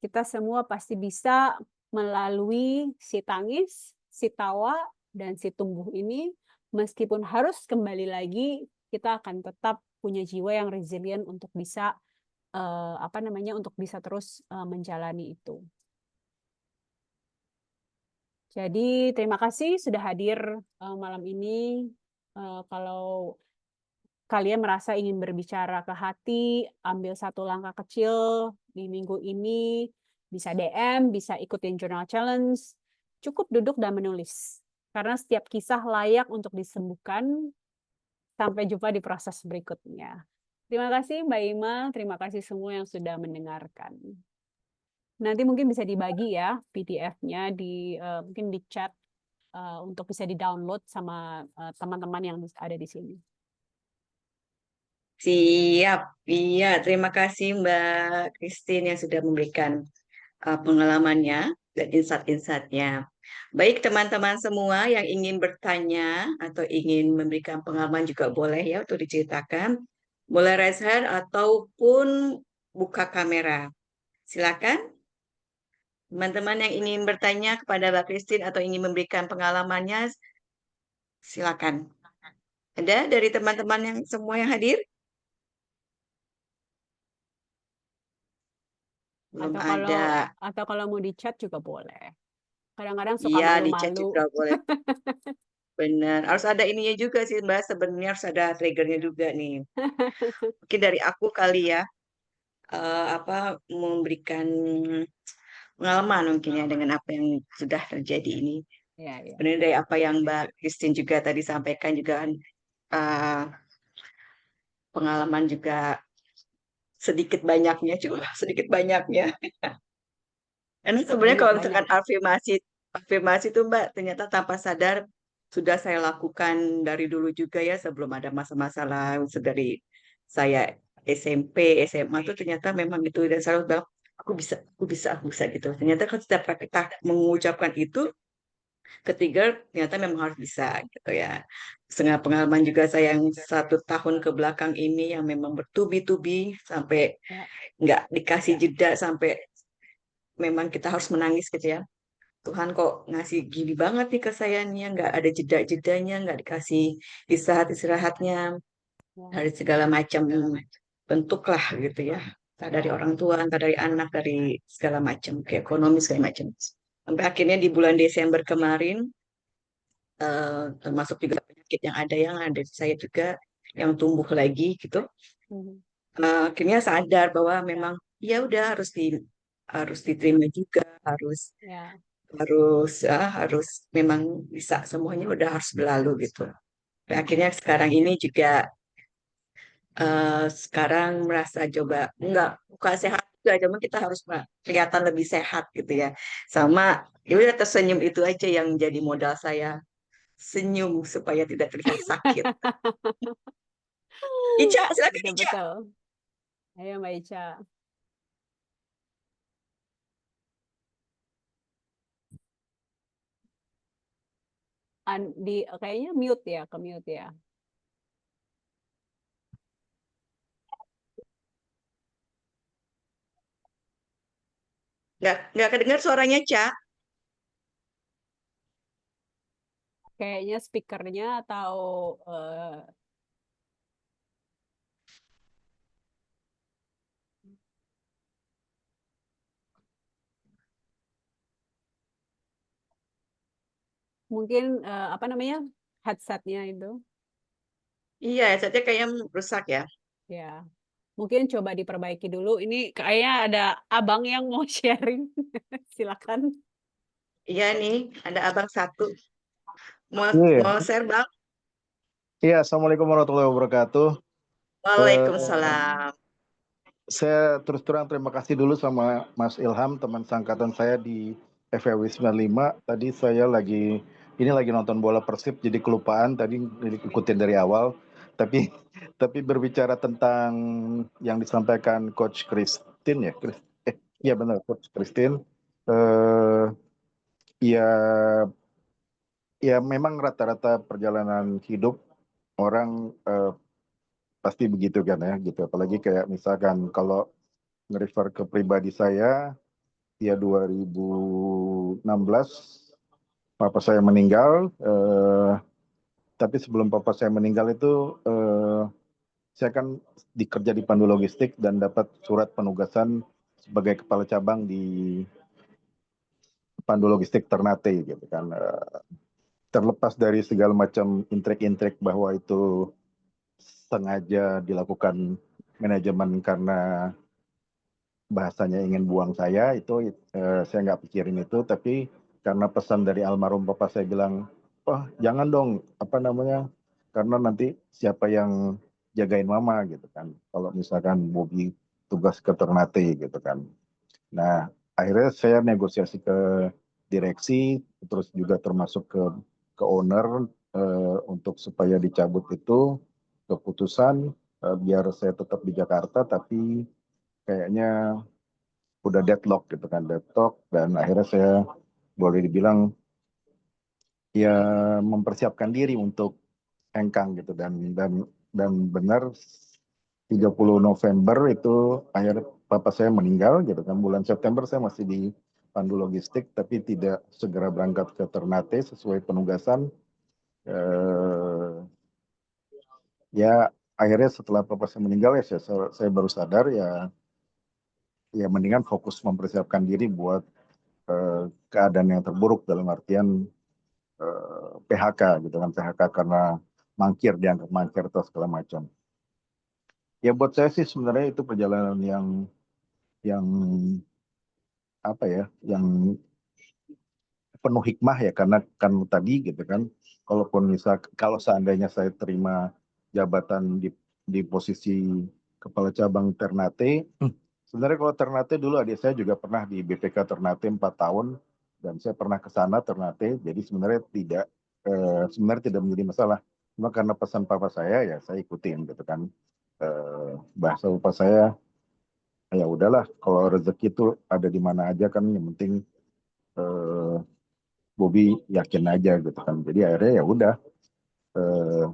Speaker 2: Kita semua pasti bisa melalui si tangis, si tawa, dan si tumbuh ini, meskipun harus kembali lagi, kita akan tetap punya jiwa yang resilient untuk bisa untuk bisa terus menjalani itu. Jadi terima kasih sudah hadir malam ini. Kalau kalian merasa ingin berbicara ke hati, ambil satu langkah kecil di minggu ini, bisa DM, bisa ikutin journal challenge, cukup duduk dan menulis. Karena setiap kisah layak untuk disembuhkan. Sampai jumpa di proses berikutnya. Terima kasih Mbak Ima, terima kasih semua yang sudah mendengarkan. Nanti mungkin bisa dibagi ya PDF-nya mungkin di chat untuk bisa di-download sama teman-teman yang ada di sini.
Speaker 1: Siap, iya. Terima kasih Mbak Christine yang sudah memberikan pengalamannya dan insight-insight-nya. Baik teman-teman semua yang ingin bertanya atau ingin memberikan pengalaman juga boleh ya untuk diceritakan. Boleh raise hand ataupun buka kamera. Silakan. Teman-teman yang ingin bertanya kepada Mbak Christine atau ingin memberikan pengalamannya, silakan. Ada dari teman-teman yang semua yang hadir? Belum ada.
Speaker 2: Atau kalau mau di chat juga boleh. Kadang-kadang suka
Speaker 1: Iya, di chat
Speaker 2: malu-malu.
Speaker 1: juga boleh. benar. Harus ada ininya juga sih Mbak, sebenarnya harus ada triggernya juga nih. Mungkin dari aku kali ya, apa memberikan pengalaman mungkin ya dengan apa yang sudah terjadi ini.
Speaker 2: Ya, ya.
Speaker 1: Sebenarnya dari apa yang Mbak Christine juga tadi sampaikan juga kan, eh, pengalaman juga sedikit banyaknya, cuma sedikit banyaknya. Karena sebenarnya
Speaker 2: Banyak,
Speaker 1: kalau
Speaker 2: banyak.
Speaker 1: misalkan afirmasi, afirmasi itu Mbak, ternyata tanpa sadar sudah saya lakukan dari dulu juga ya sebelum ada masa-masalah dari saya SMP, SMA tuh ternyata memang itu dan selalu bilang aku bisa gitu. Ternyata kalau setiap kita mengucapkan itu ketiga ternyata memang harus bisa gitu ya. Setengah pengalaman juga saya yang 1 tahun ke belakang ini yang memang bertubi-tubi sampai
Speaker 2: Ya,
Speaker 1: nggak dikasih jeda sampai memang kita harus menangis gitu ya. Tuhan kok ngasih gini banget nih ke saya nih ya, nggak ada jeda-jedanya, nggak dikasih istirahat-istirahatnya
Speaker 2: ya.
Speaker 1: dari segala macam bentuk lah gitu ya. Entah dari orang tua, entah dari anak, dari segala macam, ke ekonomi segala macam. Sampai akhirnya di bulan Desember kemarin, termasuk juga penyakit yang ada di saya juga yang tumbuh lagi gitu.
Speaker 2: Mhm.
Speaker 1: Akhirnya sadar bahwa memang ya udah harus diterima juga, harus
Speaker 2: Ya,
Speaker 1: harus memang bisa semuanya udah harus berlalu gitu. Dan akhirnya sekarang ini juga sekarang merasa coba enggak bukan sehat juga, cuma kita harus kelihatan lebih sehat gitu ya. Sama ya udah tersenyum itu aja yang jadi modal saya, senyum supaya tidak terlihat sakit. Ica, silakan Ica.
Speaker 2: betul-betul. Ayo Mbak Ica. Kayaknya mute ya, ke mute ya.
Speaker 1: Nggak kedengar suaranya, Ca.
Speaker 2: Kayaknya speakernya atau mungkin apa namanya headsetnya itu.
Speaker 1: Iya, headsetnya kayaknya rusak ya.
Speaker 2: Ya, mungkin coba diperbaiki dulu. Ini kayaknya ada abang yang mau sharing. Silakan.
Speaker 1: Iya nih, ada abang satu. Mau
Speaker 5: Iya,
Speaker 1: mau share bang?
Speaker 5: iya, Assalamualaikum warahmatullahi wabarakatuh.
Speaker 1: Waalaikumsalam.
Speaker 5: Saya terus terang terima kasih dulu sama Mas Ilham, teman seangkatan saya di FEW 95. Tadi saya ini lagi nonton bola Persib, jadi kelupaan tadi ikutin dari awal. Tapi tapi berbicara tentang yang disampaikan Coach Christine ya, iya benar Coach Christine. Eh, ya, ya memang rata-rata perjalanan hidup orang pasti begitu kan ya gitu, apalagi kayak misalkan kalau nge-refer ke pribadi saya ya 2016 papa saya meninggal, tapi sebelum papa saya meninggal itu saya kan dikerja di Pandu Logistik dan dapat surat penugasan sebagai kepala cabang di Pandu Logistik Ternate gitu kan. Terlepas dari segala macam intrik-intrik bahwa itu sengaja dilakukan manajemen karena bahasanya ingin buang saya, itu saya nggak pikirin itu, tapi karena pesan dari almarhum papa saya bilang, wah jangan dong, apa namanya, karena nanti siapa yang jagain mama gitu kan, kalau misalkan Bobi tugas ke Ternate gitu kan. Nah akhirnya saya negosiasi ke direksi, terus juga termasuk ke owner untuk supaya dicabut itu keputusan, biar saya tetap di Jakarta, tapi kayaknya udah deadlock gitu kan, deadlock, dan akhirnya saya boleh dibilang ya mempersiapkan diri untuk hengkang gitu, dan benar 30 November itu akhirnya papa saya meninggal gitu kan. Bulan September saya masih di Pandu Logistik tapi tidak segera berangkat ke Ternate sesuai penugasan. Ya akhirnya setelah papa saya meninggal ya saya baru sadar ya mendingan fokus mempersiapkan diri buat keadaan yang terburuk, dalam artian PHK gitu kan, PHK karena mangkir, dianggap mangkir atau segala macam. Ya buat saya sih sebenarnya itu perjalanan yang apa ya, yang penuh hikmah ya, karena kan tadi gitu kan, kalau seandainya saya terima jabatan di posisi kepala cabang Ternate, sebenarnya kalau Ternate dulu adik saya juga pernah di BPK Ternate 4 tahun dan saya pernah ke sana Ternate, jadi sebenarnya tidak menjadi masalah. Cuma karena pesan papa saya ya saya ikutin gitu kan. Bahasa papa saya, ya udahlah kalau rezeki itu ada di mana aja kan, yang penting eh, Bobby yakin aja gitu kan. Jadi akhirnya ya udah, eh,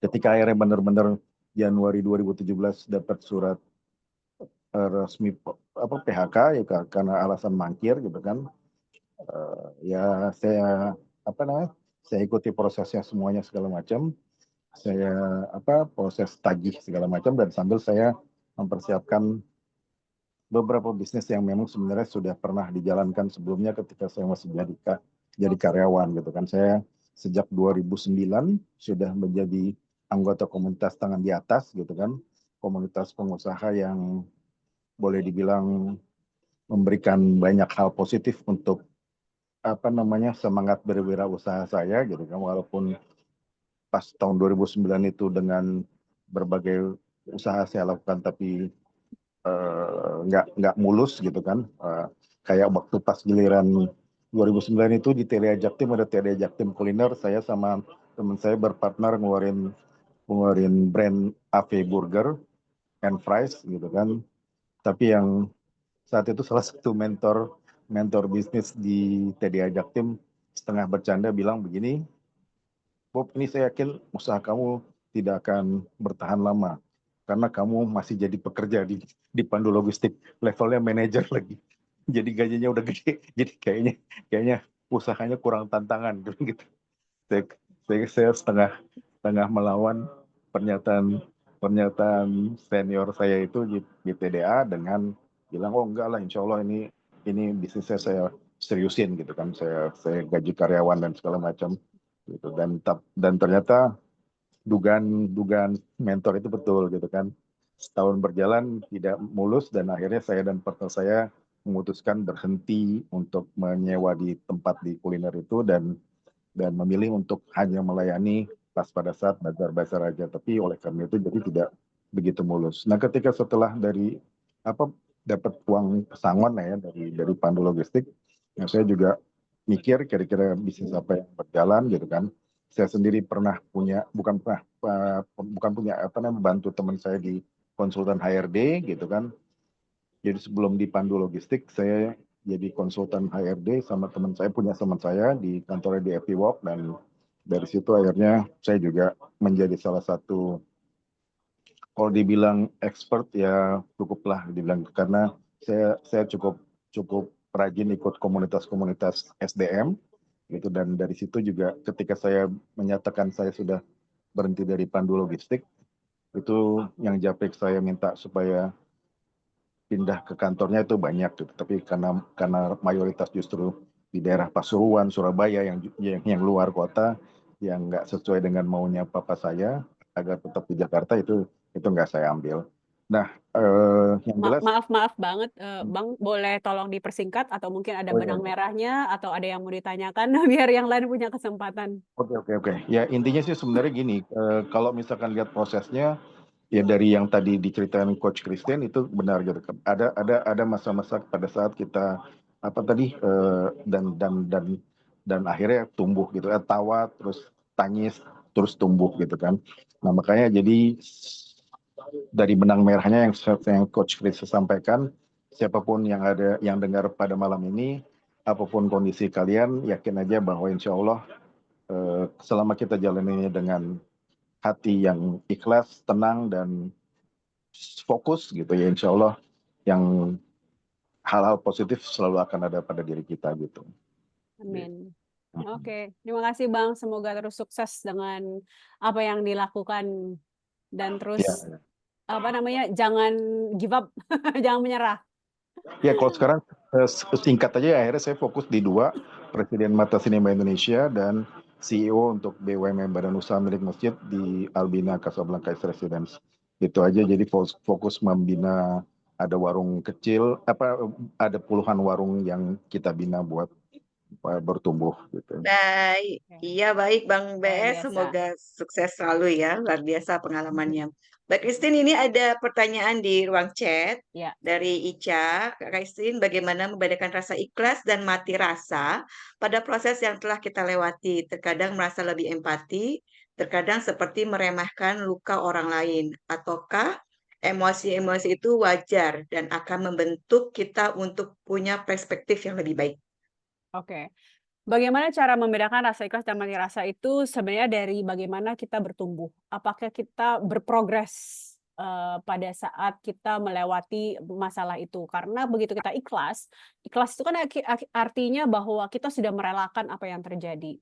Speaker 5: ketika akhirnya benar-benar Januari 2017 dapat surat resmi PHK ya karena alasan mangkir gitu kan. Ya saya saya ikuti prosesnya semuanya segala macam. Saya proses tagih segala macam, dan sambil saya mempersiapkan beberapa bisnis yang memang sebenarnya sudah pernah dijalankan sebelumnya ketika saya masih jadi karyawan gitu kan. Saya sejak 2009 sudah menjadi anggota komunitas tangan di atas gitu kan, komunitas pengusaha yang boleh dibilang memberikan banyak hal positif untuk semangat berwirausaha saya gitu kan. Walaupun pas tahun 2009 itu dengan berbagai usaha saya lakukan, tapi nggak mulus gitu kan. Kayak waktu pas giliran 2009 itu di TDA Jaktim, ada TDA Jaktim Kuliner, saya sama teman saya berpartner ngeluarin brand AV Burger and Fries gitu kan. Tapi yang saat itu salah satu mentor bisnis di TDA Jaktim setengah bercanda bilang begini, Bob, ini saya yakin usaha kamu tidak akan bertahan lama karena kamu masih jadi pekerja di Pandu Logistik, levelnya manajer lagi. Jadi gajinya udah gede, jadi kayaknya usahanya kurang tantangan gitu. Saya setengah melawan pernyataan senior saya itu di TDA dengan bilang, oh enggak lah, insya Allah ini bisnisnya saya seriusin gitu kan, saya gaji karyawan dan segala macam gitu. Dan ternyata dugaan mentor itu betul gitu kan. Setahun berjalan tidak mulus, dan akhirnya saya dan partner saya memutuskan berhenti untuk menyewa di tempat di kuliner itu, dan memilih untuk hanya melayani pas pada saat bazar-bazar aja. Tapi oleh karena itu jadi tidak begitu mulus. Nah, ketika setelah dapat uang pesangon ya dari Pandu Logistik, nah saya juga mikir kira-kira bisnis apa yang berjalan gitu kan. Saya sendiri pernah punya, bukan punya membantu teman saya di konsultan HRD gitu kan. Jadi sebelum di Pandu Logistik, saya jadi konsultan HRD sama teman saya di kantornya di FP Walk, dan dari situ akhirnya saya juga menjadi salah satu, kalau dibilang expert ya cukuplah dibilang, karena saya cukup rajin ikut komunitas-komunitas SDM gitu, dan dari situ juga ketika saya menyatakan saya sudah berhenti dari Pandu Logistik, itu yang Japek saya minta supaya pindah ke kantornya itu banyak gitu. Tapi karena mayoritas justru di daerah Pasuruan, Surabaya yang luar kota, yang nggak sesuai dengan maunya papa saya agar tetap di Jakarta, itu nggak saya ambil. Nah, yang jelas,
Speaker 2: Maaf banget, Bang, boleh tolong dipersingkat atau mungkin ada
Speaker 5: oh
Speaker 2: benang
Speaker 5: iya,
Speaker 2: merahnya atau ada yang mau ditanyakan biar yang lain punya kesempatan.
Speaker 5: oke. Ya intinya sih sebenarnya gini, kalau misalkan lihat prosesnya, ya dari yang tadi diceritain Coach Christian itu benar gitu kan. Ada masa-masa pada saat kita dan akhirnya tumbuh gitu, tawa terus tangis terus tumbuh gitu kan. Nah makanya jadi dari benang merahnya yang Coach Chris sampaikan, siapapun yang dengar pada malam ini, apapun kondisi kalian, yakin aja bahwa insya Allah selama kita jalaninya dengan hati yang ikhlas, tenang, dan fokus gitu ya, insya Allah yang hal-hal positif selalu akan ada pada diri kita gitu.
Speaker 2: Amin. Oke, terima kasih Bang. Semoga terus sukses dengan apa yang dilakukan dan terus
Speaker 5: Ya,
Speaker 2: jangan give up, jangan menyerah.
Speaker 5: ya kalau sekarang singkat aja, akhirnya saya fokus di dua. Presiden Mata Sinema Indonesia dan CEO untuk BUMN Badan Usaha Milik Masjid di Albina Casablanca Residence. Itu aja, jadi fokus membina, ada warung kecil, ada puluhan warung yang kita bina buat bertumbuh gitu.
Speaker 1: Baik, iya baik Bang
Speaker 2: Luar
Speaker 1: BS,
Speaker 2: biasa.
Speaker 1: semoga sukses selalu ya, luar biasa pengalamannya. Mbak Christine, ini ada pertanyaan di ruang chat
Speaker 2: Ya.
Speaker 1: dari Ica. Kak Christine, bagaimana membedakan rasa ikhlas dan mati rasa pada proses yang telah kita lewati? Terkadang merasa lebih empati, terkadang seperti meremehkan luka orang lain, ataukah emosi-emosi itu wajar dan akan membentuk kita untuk punya perspektif yang lebih baik?
Speaker 2: Oke. Bagaimana cara membedakan rasa ikhlas dan mati rasa itu sebenarnya dari bagaimana kita bertumbuh. Apakah kita berprogres pada saat kita melewati masalah itu. Karena begitu kita ikhlas, ikhlas itu kan artinya bahwa kita sudah merelakan apa yang terjadi.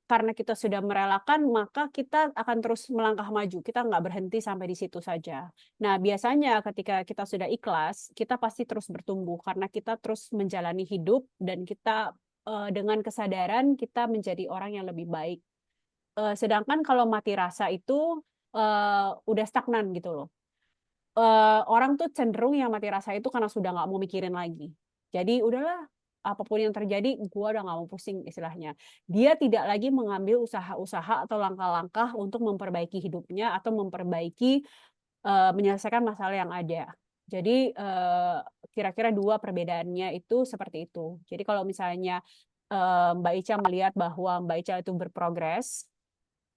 Speaker 2: Karena kita sudah merelakan, maka kita akan terus melangkah maju. Kita nggak berhenti sampai di situ saja. Nah, biasanya ketika kita sudah ikhlas, kita pasti terus bertumbuh karena kita terus menjalani hidup dan kita dengan kesadaran kita menjadi orang yang lebih baik. Sedangkan kalau mati rasa itu udah stagnan gitu loh. Orang tuh cenderung yang mati rasa itu karena sudah nggak mau mikirin lagi. Jadi udahlah, apapun yang terjadi, gua udah nggak mau pusing istilahnya. Dia tidak lagi mengambil usaha-usaha atau langkah-langkah untuk memperbaiki hidupnya atau memperbaiki menyelesaikan masalah yang ada. Jadi kira-kira 2 perbedaannya itu seperti itu. Jadi kalau misalnya Mbak Ica melihat bahwa Mbak Ica itu berprogres,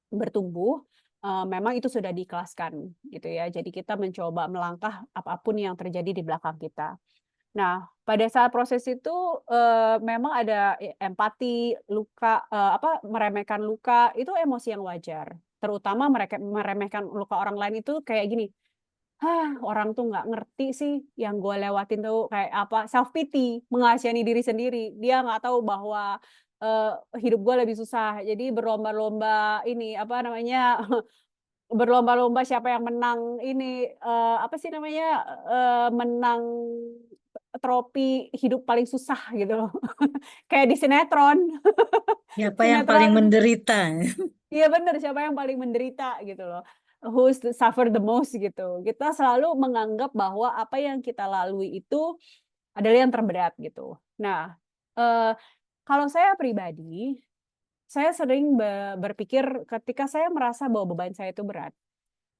Speaker 2: bertumbuh, memang itu sudah diikhlaskan gitu ya. Jadi kita mencoba melangkah apapun yang terjadi di belakang kita. Nah, pada saat proses itu memang ada empati, luka, meremehkan luka, itu emosi yang wajar. Terutama meremehkan luka orang lain itu kayak gini, orang tuh nggak ngerti sih yang gue lewatin tuh kayak apa, self pity, mengasihani diri sendiri. Dia nggak tahu bahwa, hidup gue lebih susah. Jadi berlomba-lomba ini, apa namanya, berlomba-lomba siapa yang menang ini, apa sih namanya, menang trofi hidup paling susah gitu loh. Kayak di sinetron.
Speaker 6: Siapa yang paling
Speaker 2: Sinetron.
Speaker 6: menderita?
Speaker 2: Iya bener, siapa yang paling menderita gitu loh. Who's the suffer the most gitu. Kita selalu menganggap bahwa apa yang kita lalui itu adalah yang terberat gitu. Nah, kalau saya pribadi, saya sering berpikir ketika saya merasa bahwa beban saya itu berat,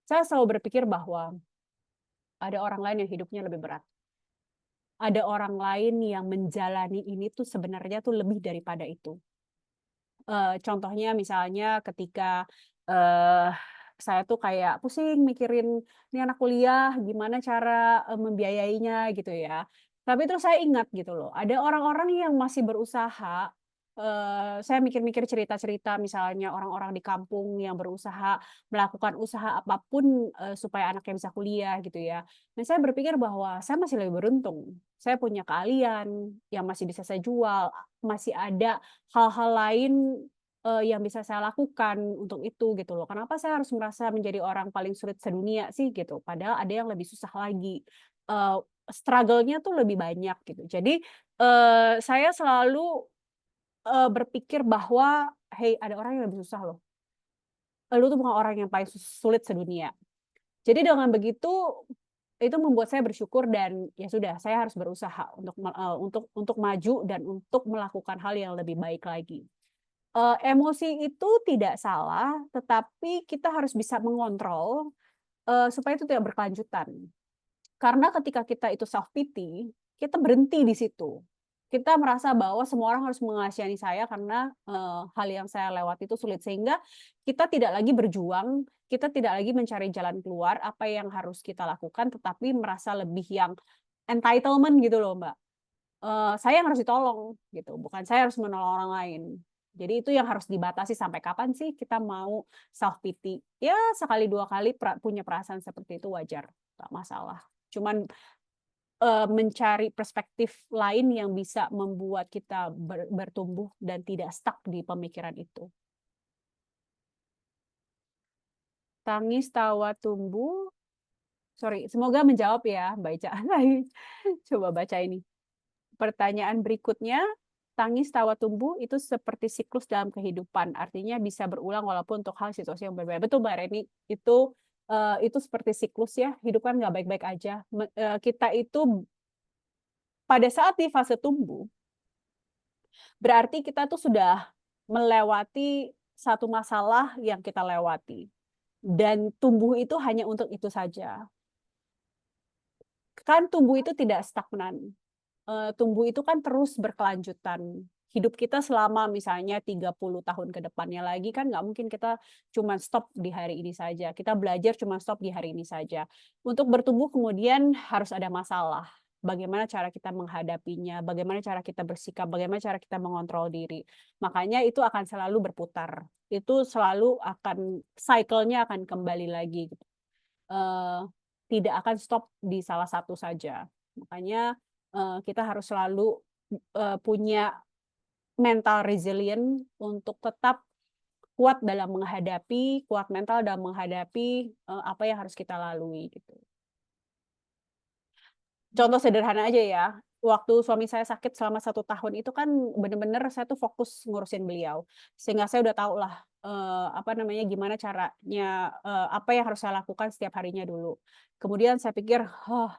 Speaker 2: saya selalu berpikir bahwa ada orang lain yang hidupnya lebih berat. Ada orang lain yang menjalani ini tuh sebenarnya tuh lebih daripada itu. Contohnya misalnya ketika saya tuh kayak pusing mikirin ini anak kuliah gimana cara membiayainya gitu ya. Tapi terus saya ingat gitu loh, ada orang-orang yang masih berusaha. Saya mikir-mikir cerita-cerita misalnya orang-orang di kampung yang berusaha melakukan usaha apapun supaya anaknya bisa kuliah gitu ya. Nah saya berpikir bahwa saya masih lebih beruntung. Saya punya keahlian yang masih bisa saya jual, masih ada hal-hal lain yang bisa saya lakukan untuk itu gitu loh. Kenapa saya harus merasa menjadi orang paling sulit sedunia sih gitu, padahal ada yang lebih susah lagi. Struggle-nya tuh lebih banyak gitu. Jadi, saya selalu berpikir bahwa, "Hey, ada orang yang lebih susah loh. Lu tuh bukan orang yang paling sulit sedunia." Jadi dengan begitu, itu membuat saya bersyukur dan ya sudah, saya harus berusaha untuk maju dan untuk melakukan hal yang lebih baik lagi. Emosi itu tidak salah, tetapi kita harus bisa mengontrol, supaya itu tidak berkelanjutan. Karena ketika kita itu self pity, kita berhenti di situ. Kita merasa bahwa semua orang harus mengasihani saya karena, hal yang saya lewati itu sulit. Sehingga kita tidak lagi berjuang, kita tidak lagi mencari jalan keluar, apa yang harus kita lakukan, tetapi merasa lebih yang entitlement gitu loh, Mbak. Saya yang harus ditolong gitu, bukan saya harus menolong orang lain. Jadi itu yang harus dibatasi sampai kapan sih kita mau self pity. Ya sekali 2 kali punya perasaan seperti itu wajar, nggak masalah. Cuman, mencari perspektif lain yang bisa membuat kita bertumbuh dan tidak stuck di pemikiran itu. Tangis, tawa, tumbuh sorry, semoga menjawab ya Mbak Ica. Coba baca ini. Pertanyaan berikutnya, tangis, tawa, tumbuh itu seperti siklus dalam kehidupan. Artinya bisa berulang walaupun untuk hal situasi yang berbeda. Betul Mbak Reni, itu seperti siklus ya. Hidup kan nggak baik-baik aja. Kita itu pada saat di fase tumbuh, berarti kita tuh sudah melewati satu masalah yang kita lewati. Dan tumbuh itu hanya untuk itu saja. Kan tumbuh itu tidak stagnan. Tumbuh itu kan terus berkelanjutan. Hidup kita selama misalnya 30 tahun ke depannya lagi kan nggak mungkin kita cuma stop di hari ini saja. Kita belajar cuma stop di hari ini saja. Untuk bertumbuh kemudian harus ada masalah. Bagaimana cara kita menghadapinya, bagaimana cara kita bersikap, bagaimana cara kita mengontrol diri. Makanya itu akan selalu berputar. Itu selalu akan, cycle-nya akan kembali lagi. Tidak akan stop di salah satu saja. Makanya kita harus selalu punya mental resilient untuk tetap kuat dalam menghadapi, kuat mental dalam menghadapi apa yang harus kita lalui gitu. Contoh sederhana aja ya, waktu suami saya sakit selama 1 tahun itu kan bener-bener saya tuh fokus ngurusin beliau. Sehingga saya udah tahu lah, gimana caranya, apa yang harus saya lakukan setiap harinya dulu. Kemudian saya pikir, "Oh,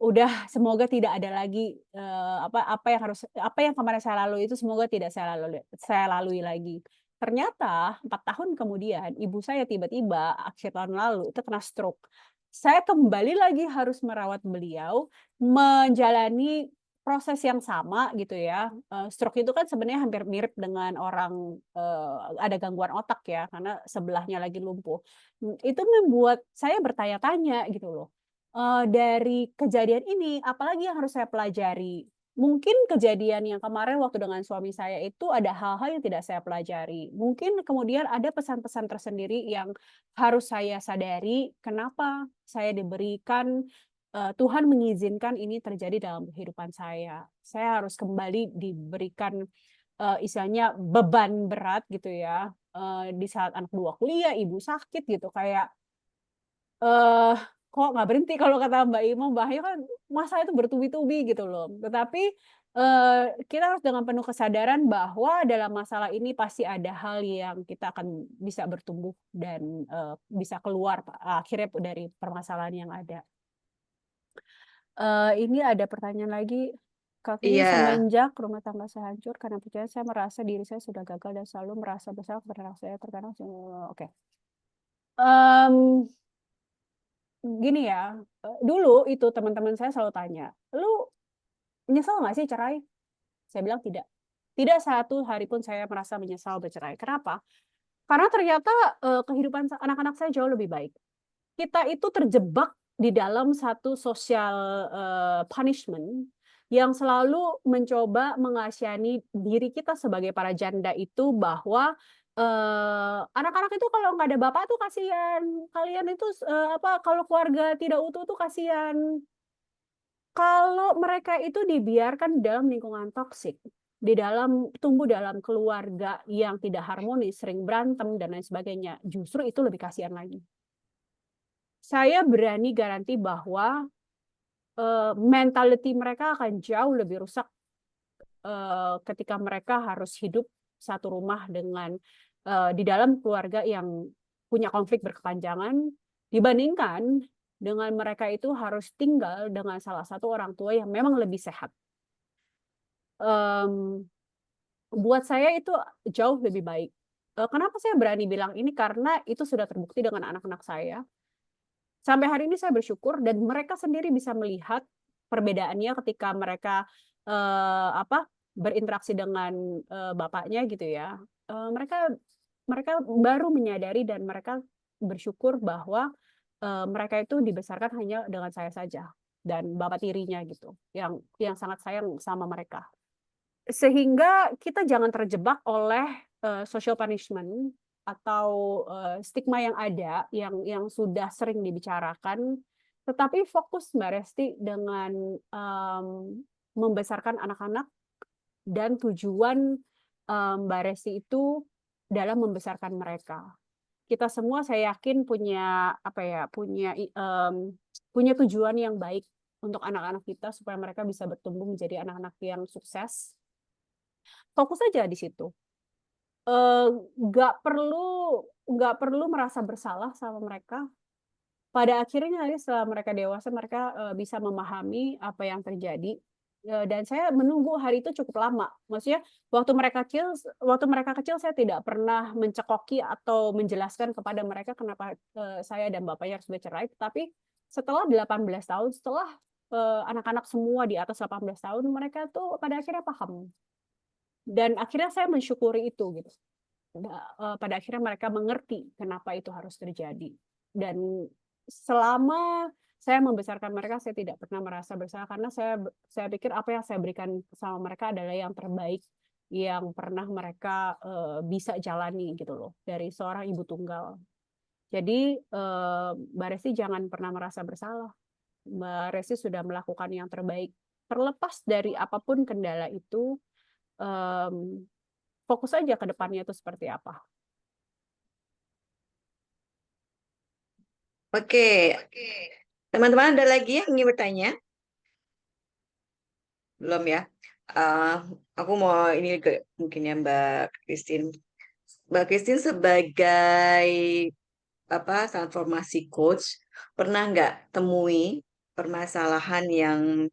Speaker 2: udah semoga tidak ada lagi, apa yang kemarin saya lalui itu semoga tidak saya lalui lagi." Ternyata 4 tahun kemudian ibu saya tiba-tiba akhir tahun lalu itu kena stroke. Saya kembali lagi harus merawat beliau, menjalani proses yang sama gitu ya. Stroke itu kan sebenarnya hampir mirip dengan orang, ada gangguan otak ya, karena sebelahnya lagi lumpuh. Itu membuat saya bertanya-tanya gitu loh. Dari kejadian ini, apalagi yang harus saya pelajari? Mungkin kejadian yang kemarin waktu dengan suami saya itu ada hal-hal yang tidak saya pelajari. Mungkin kemudian ada pesan-pesan tersendiri yang harus saya sadari, kenapa saya diberikan, Tuhan mengizinkan ini terjadi dalam kehidupan saya. Saya harus kembali diberikan, istilahnya beban berat gitu ya, di saat anak 2 kuliah, ibu sakit gitu, kayak kok nggak berhenti kalau kata Mbak Ima, bahaya kan masa itu bertubi-tubi gitu loh. Tetapi, kita harus dengan penuh kesadaran bahwa dalam masalah ini pasti ada hal yang kita akan bisa bertumbuh dan, bisa keluar akhirnya dari permasalahan yang ada. Ini ada pertanyaan lagi, Kak Vini,
Speaker 1: Iya.
Speaker 2: semenjak rumah tangga saya hancur karena percaya saya merasa diri saya sudah gagal dan selalu merasa bersalah kepada anak saya terkadang oke. Gini ya, dulu itu teman-teman saya selalu tanya, "Lu nyesel nggak sih cerai?" Saya bilang tidak. Tidak 1 hari pun saya merasa menyesal bercerai. Kenapa? Karena ternyata, kehidupan anak-anak saya jauh lebih baik. Kita itu terjebak di dalam satu social, punishment yang selalu mencoba mengasihani diri kita sebagai para janda itu bahwa, anak-anak itu kalau nggak ada bapak tuh kasihan, kalian itu kalau keluarga tidak utuh tuh kasihan. Kalau mereka itu dibiarkan dalam lingkungan toksik, tumbuh dalam keluarga yang tidak harmonis, sering berantem dan lain sebagainya, justru itu lebih kasihan lagi. Saya berani garansi bahwa, mentality mereka akan jauh lebih rusak, ketika mereka harus hidup satu rumah dengan, di dalam keluarga yang punya konflik berkepanjangan, dibandingkan dengan mereka itu harus tinggal dengan salah satu orang tua yang memang lebih sehat. Buat saya itu jauh lebih baik. Kenapa saya berani bilang ini, karena itu sudah terbukti dengan anak-anak saya. Sampai hari ini saya bersyukur dan mereka sendiri bisa melihat perbedaannya ketika mereka, berinteraksi dengan, bapaknya gitu ya. Mereka baru menyadari dan mereka bersyukur bahwa, mereka itu dibesarkan hanya dengan saya saja dan bapak tirinya gitu, yang sangat sayang sama mereka. Sehingga kita jangan terjebak oleh, social punishment atau, stigma yang ada, yang sudah sering dibicarakan, tetapi fokus Mbak Resti dengan, membesarkan anak-anak dan tujuan, Mbak Resti itu dalam membesarkan mereka. Kita semua saya yakin punya punya tujuan yang baik untuk anak-anak kita supaya mereka bisa bertumbuh menjadi anak-anak yang sukses. Fokus aja di situ. Nggak perlu merasa bersalah sama mereka. Pada akhirnya nanti setelah mereka dewasa, mereka bisa memahami apa yang terjadi. Dan saya menunggu hari itu cukup lama. Maksudnya waktu mereka kecil saya tidak pernah mencekoki atau menjelaskan kepada mereka kenapa saya dan bapaknya harus bercerai. Tapi setelah 18 tahun, setelah anak-anak semua di atas 18 tahun, mereka tuh pada akhirnya paham. Dan akhirnya saya mensyukuri itu gitu. Pada akhirnya mereka mengerti kenapa itu harus terjadi. Dan selama saya membesarkan mereka, saya tidak pernah merasa bersalah karena saya pikir apa yang saya berikan sama mereka adalah yang terbaik yang pernah mereka bisa jalani gitu loh dari seorang ibu tunggal. Jadi Mbak Resti jangan pernah merasa bersalah. Mbak Resti sudah melakukan yang terbaik. Terlepas dari apapun kendala itu, fokus aja ke depannya itu seperti apa.
Speaker 1: Oke, teman-teman ada lagi yang ingin bertanya? Belum ya? Aku mau ini mungkin ya Mbak Christine. Mbak Christine sebagai transformasi coach, pernah nggak temui permasalahan yang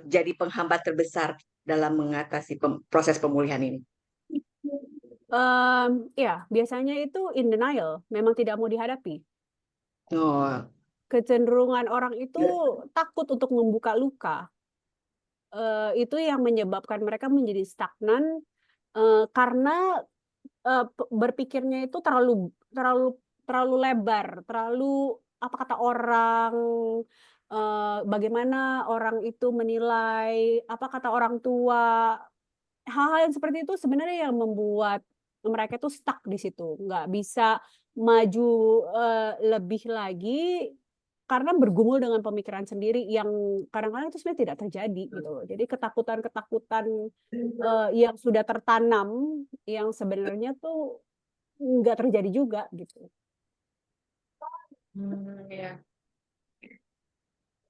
Speaker 1: jadi penghambat terbesar dalam mengatasi proses pemulihan ini?
Speaker 2: Ya, biasanya itu in denial, memang tidak mau dihadapi.
Speaker 1: Oh,
Speaker 2: Kecenderungan orang itu takut untuk membuka luka. Itu yang menyebabkan mereka menjadi stagnan karena berpikirnya itu terlalu lebar, terlalu apa kata orang, bagaimana orang itu menilai, apa kata orang tua. Hal-hal yang seperti itu sebenarnya yang membuat mereka itu stuck di situ, nggak bisa maju lebih lagi karena bergumul dengan pemikiran sendiri yang kadang-kadang itu sebenarnya tidak terjadi gitu loh. Jadi ketakutan-ketakutan yang sudah tertanam yang sebenarnya tuh nggak terjadi juga gitu.
Speaker 1: ya.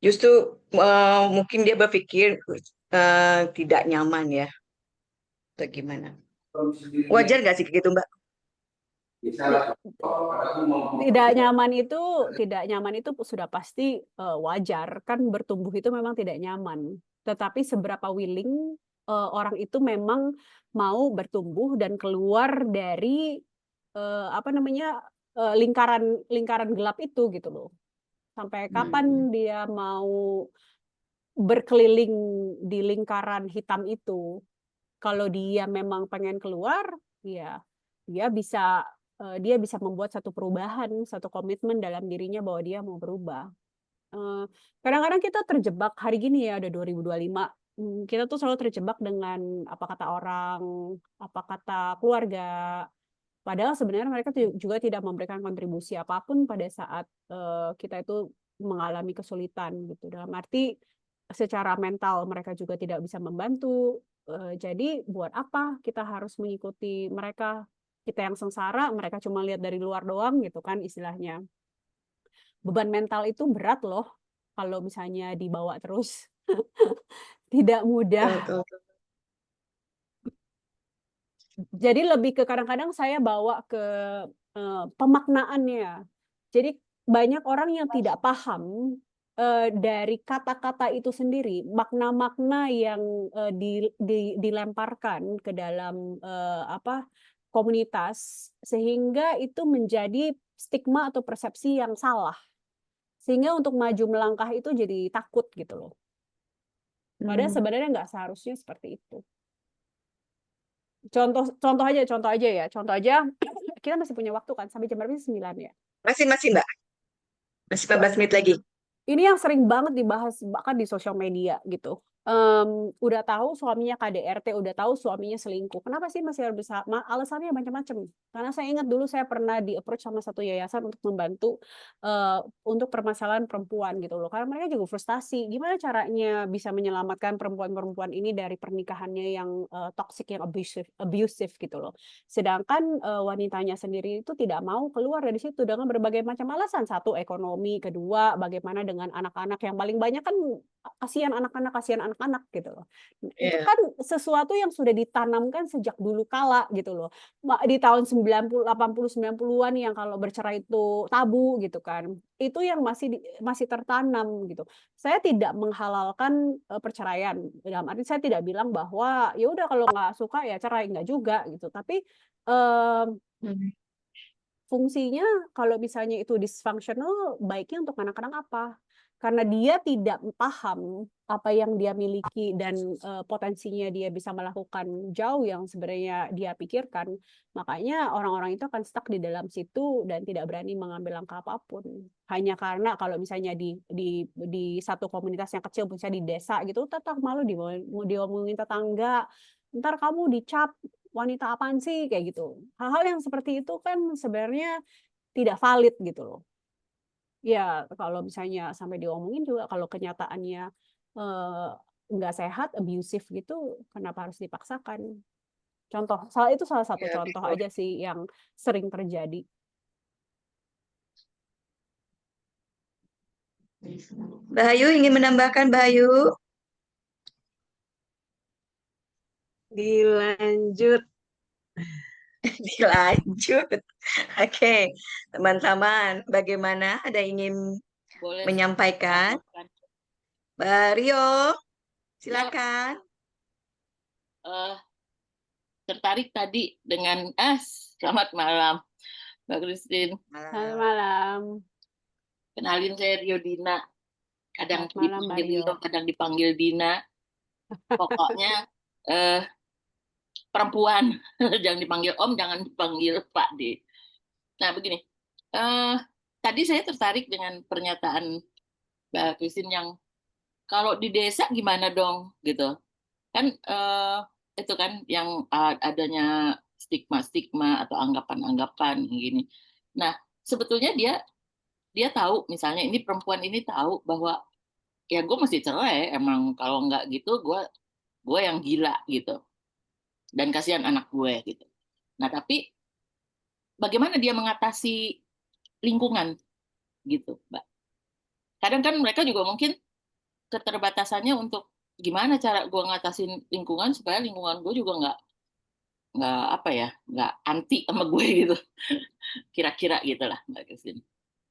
Speaker 1: Justru mungkin dia berpikir tidak nyaman ya, atau gimana? Wajar nggak sih gitu Mbak?
Speaker 2: Tidak nyaman itu sudah pasti wajar, kan bertumbuh itu memang tidak nyaman. Tetapi seberapa willing orang itu memang mau bertumbuh dan keluar dari lingkaran gelap itu gitu loh. Sampai kapan dia mau berkeliling di lingkaran hitam itu? Kalau dia memang pengen keluar, ya dia bisa membuat satu perubahan, satu komitmen dalam dirinya bahwa dia mau berubah. Kadang-kadang kita terjebak hari gini ya, udah 2025, kita tuh selalu terjebak dengan apa kata orang, apa kata keluarga. Padahal sebenarnya mereka juga tidak memberikan kontribusi apapun pada saat kita itu mengalami kesulitan gitu. Dalam arti secara mental mereka juga tidak bisa membantu. Jadi buat apa kita harus mengikuti mereka? Kita yang sengsara, mereka cuma lihat dari luar doang gitu kan istilahnya. Beban mental itu berat loh kalau misalnya dibawa terus. Tidak mudah. Jadi lebih ke kadang-kadang saya bawa ke pemaknaannya. Jadi banyak orang yang tidak paham dari kata-kata itu sendiri, makna-makna yang dilemparkan ke dalam komunitas, sehingga itu menjadi stigma atau persepsi yang salah. Sehingga untuk maju melangkah itu jadi takut gitu loh. Padahal sebenarnya nggak seharusnya seperti itu. Contoh aja ya. Contoh aja, kita masih punya waktu kan, sampai jam berapa sih? 9 ya?
Speaker 1: Masih Mbak. Masih 15 menit lagi.
Speaker 2: Ini yang sering banget dibahas bahkan di sosial media gitu. Udah tahu suaminya KDRT, udah tahu suaminya selingkuh. Kenapa sih masih harus bersama? Alasannya macam-macam. Karena saya ingat dulu saya pernah di-approach sama satu yayasan untuk membantu untuk permasalahan perempuan gitu loh. Karena mereka juga frustasi. Gimana caranya bisa menyelamatkan perempuan-perempuan ini dari pernikahannya yang toxic, yang abusive gitu loh. Sedangkan wanitanya sendiri itu tidak mau keluar dari situ dengan berbagai macam alasan. Satu, ekonomi. Kedua, bagaimana dengan anak-anak yang paling banyak kan kasihan anak-anak anak-anak gitu loh. Itu
Speaker 1: Iya.
Speaker 2: kan sesuatu yang sudah ditanamkan sejak dulu kala gitu loh. Di tahun 90, 80, 90-an yang kalau bercerai itu tabu gitu kan. Itu yang masih tertanam gitu. Saya tidak menghalalkan perceraian. Dalam arti saya tidak bilang bahwa ya udah kalau nggak suka ya cerai, nggak juga gitu. Tapi
Speaker 1: Hmm.
Speaker 2: fungsinya kalau misalnya itu dysfunctional, baiknya untuk anak-anak apa? Karena dia tidak paham apa yang dia miliki dan potensinya dia bisa melakukan jauh yang sebenarnya dia pikirkan. Makanya orang-orang itu akan stuck di dalam situ dan tidak berani mengambil langkah apapun. Hanya karena kalau misalnya di satu komunitas yang kecil, misalnya di desa gitu, tetap malu diomongin tetangga. Ntar kamu dicap wanita apaan sih kayak gitu. Hal-hal yang seperti itu kan sebenarnya tidak valid gitu loh. Ya kalau misalnya sampai diomongin juga kalau kenyataannya nggak sehat, abusive gitu, kenapa harus dipaksakan? Itu salah satu
Speaker 1: Ya,
Speaker 2: contoh
Speaker 1: betul.
Speaker 2: aja sih yang sering terjadi.
Speaker 1: Bayu ingin menambahkan, Bayu?
Speaker 6: Dilanjut.
Speaker 1: Dilanjut. Oke, teman-teman, bagaimana? Ada ingin
Speaker 3: Boleh
Speaker 1: menyampaikan?
Speaker 3: menambahkan.
Speaker 1: Mbak Rio,
Speaker 3: Ya,
Speaker 1: silakan.
Speaker 3: tertarik tadi dengan selamat malam Mbak Christine.
Speaker 2: Selamat
Speaker 1: Malam.
Speaker 2: malam.
Speaker 3: Kenalin saya Rio Dina. Kadang
Speaker 2: Selamat malam, Mbak
Speaker 3: dipanggil
Speaker 2: Rio.
Speaker 3: Rio, kadang dipanggil Dina. Pokoknya perempuan. Jangan dipanggil Om, jangan dipanggil Pak D. Nah, begini. Tadi saya tertarik dengan pernyataan Mbak Christine yang kalau di desa gimana dong gitu. Kan itu kan yang adanya stigma-stigma atau anggapan-anggapan gini. Nah, sebetulnya dia tahu misalnya ini perempuan ini tahu bahwa ya gue mesti cerai emang kalau nggak gitu gue yang gila gitu dan kasihan anak gue gitu. Nah, tapi bagaimana dia mengatasi lingkungan gitu, Mbak? Kadang kan mereka juga mungkin keterbatasannya untuk gimana cara gue ngatasin lingkungan supaya lingkungan gue juga nggak anti sama gue gitu, kira-kira gitulah Mbak Christine.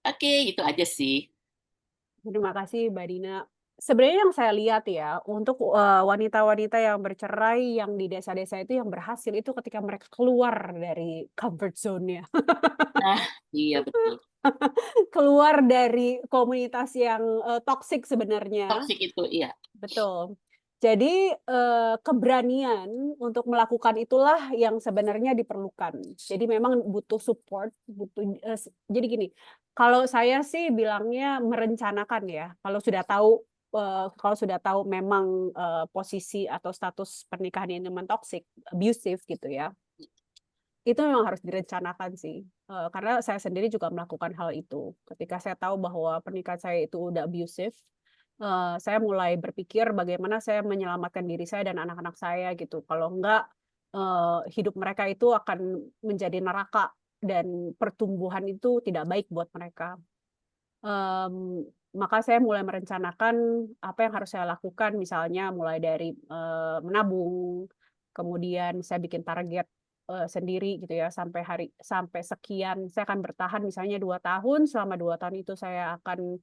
Speaker 3: Oke, itu aja sih.
Speaker 2: Terima kasih, Mbak Dina. Sebenarnya yang saya lihat ya, untuk wanita-wanita yang bercerai yang di desa-desa itu yang berhasil itu ketika mereka keluar dari comfort zone-nya.
Speaker 3: Nah, iya betul.
Speaker 2: Keluar dari komunitas yang toksik sebenarnya.
Speaker 3: Toxic itu, iya.
Speaker 2: Betul. Jadi keberanian untuk melakukan itulah yang sebenarnya diperlukan. Jadi memang butuh support, jadi gini, kalau saya sih bilangnya merencanakan ya. Kalau sudah tahu memang posisi atau status pernikahan ini memang toxic, abusive gitu ya. Itu memang harus direncanakan sih. Karena saya sendiri juga melakukan hal itu. Ketika saya tahu bahwa pernikahan saya itu udah abusive, saya mulai berpikir bagaimana saya menyelamatkan diri saya dan anak-anak saya gitu. Kalau enggak, hidup mereka itu akan menjadi neraka dan pertumbuhan itu tidak baik buat mereka. Maka saya mulai merencanakan apa yang harus saya lakukan, misalnya mulai dari menabung, kemudian saya bikin target sendiri gitu ya, sampai sekian saya akan bertahan misalnya 2 tahun, selama 2 tahun itu saya akan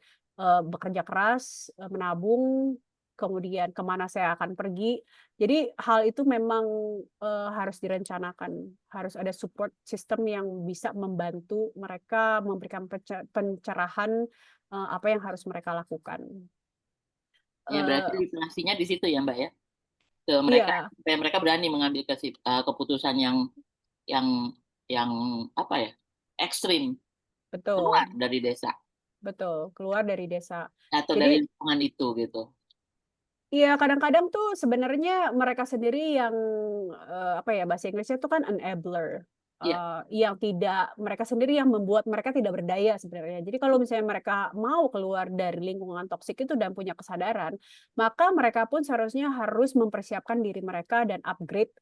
Speaker 2: bekerja keras, menabung, kemudian kemana saya akan pergi. Jadi hal itu memang harus direncanakan, harus ada support system yang bisa membantu mereka, memberikan pencerahan apa yang harus mereka lakukan.
Speaker 3: Ya, berarti
Speaker 2: Eh,
Speaker 3: literasinya di situ ya, Mbak ya. Ke mereka
Speaker 2: Iya,
Speaker 3: supaya mereka berani mengambil keputusan yang yang apa ya? Ekstrim, keluar
Speaker 2: betul,
Speaker 3: dari desa
Speaker 2: betul, keluar dari desa.
Speaker 3: atau
Speaker 2: Jadi
Speaker 3: dari lingkungan itu gitu.
Speaker 2: iya, kadang-kadang tuh sebenarnya mereka sendiri yang apa ya, bahasa Inggrisnya itu kan enabler,
Speaker 3: Iya,
Speaker 2: yang mereka sendiri yang membuat mereka tidak berdaya sebenarnya. Jadi kalau misalnya mereka mau keluar dari lingkungan toksik itu dan punya kesadaran, maka mereka pun seharusnya harus mempersiapkan diri mereka dan upgrade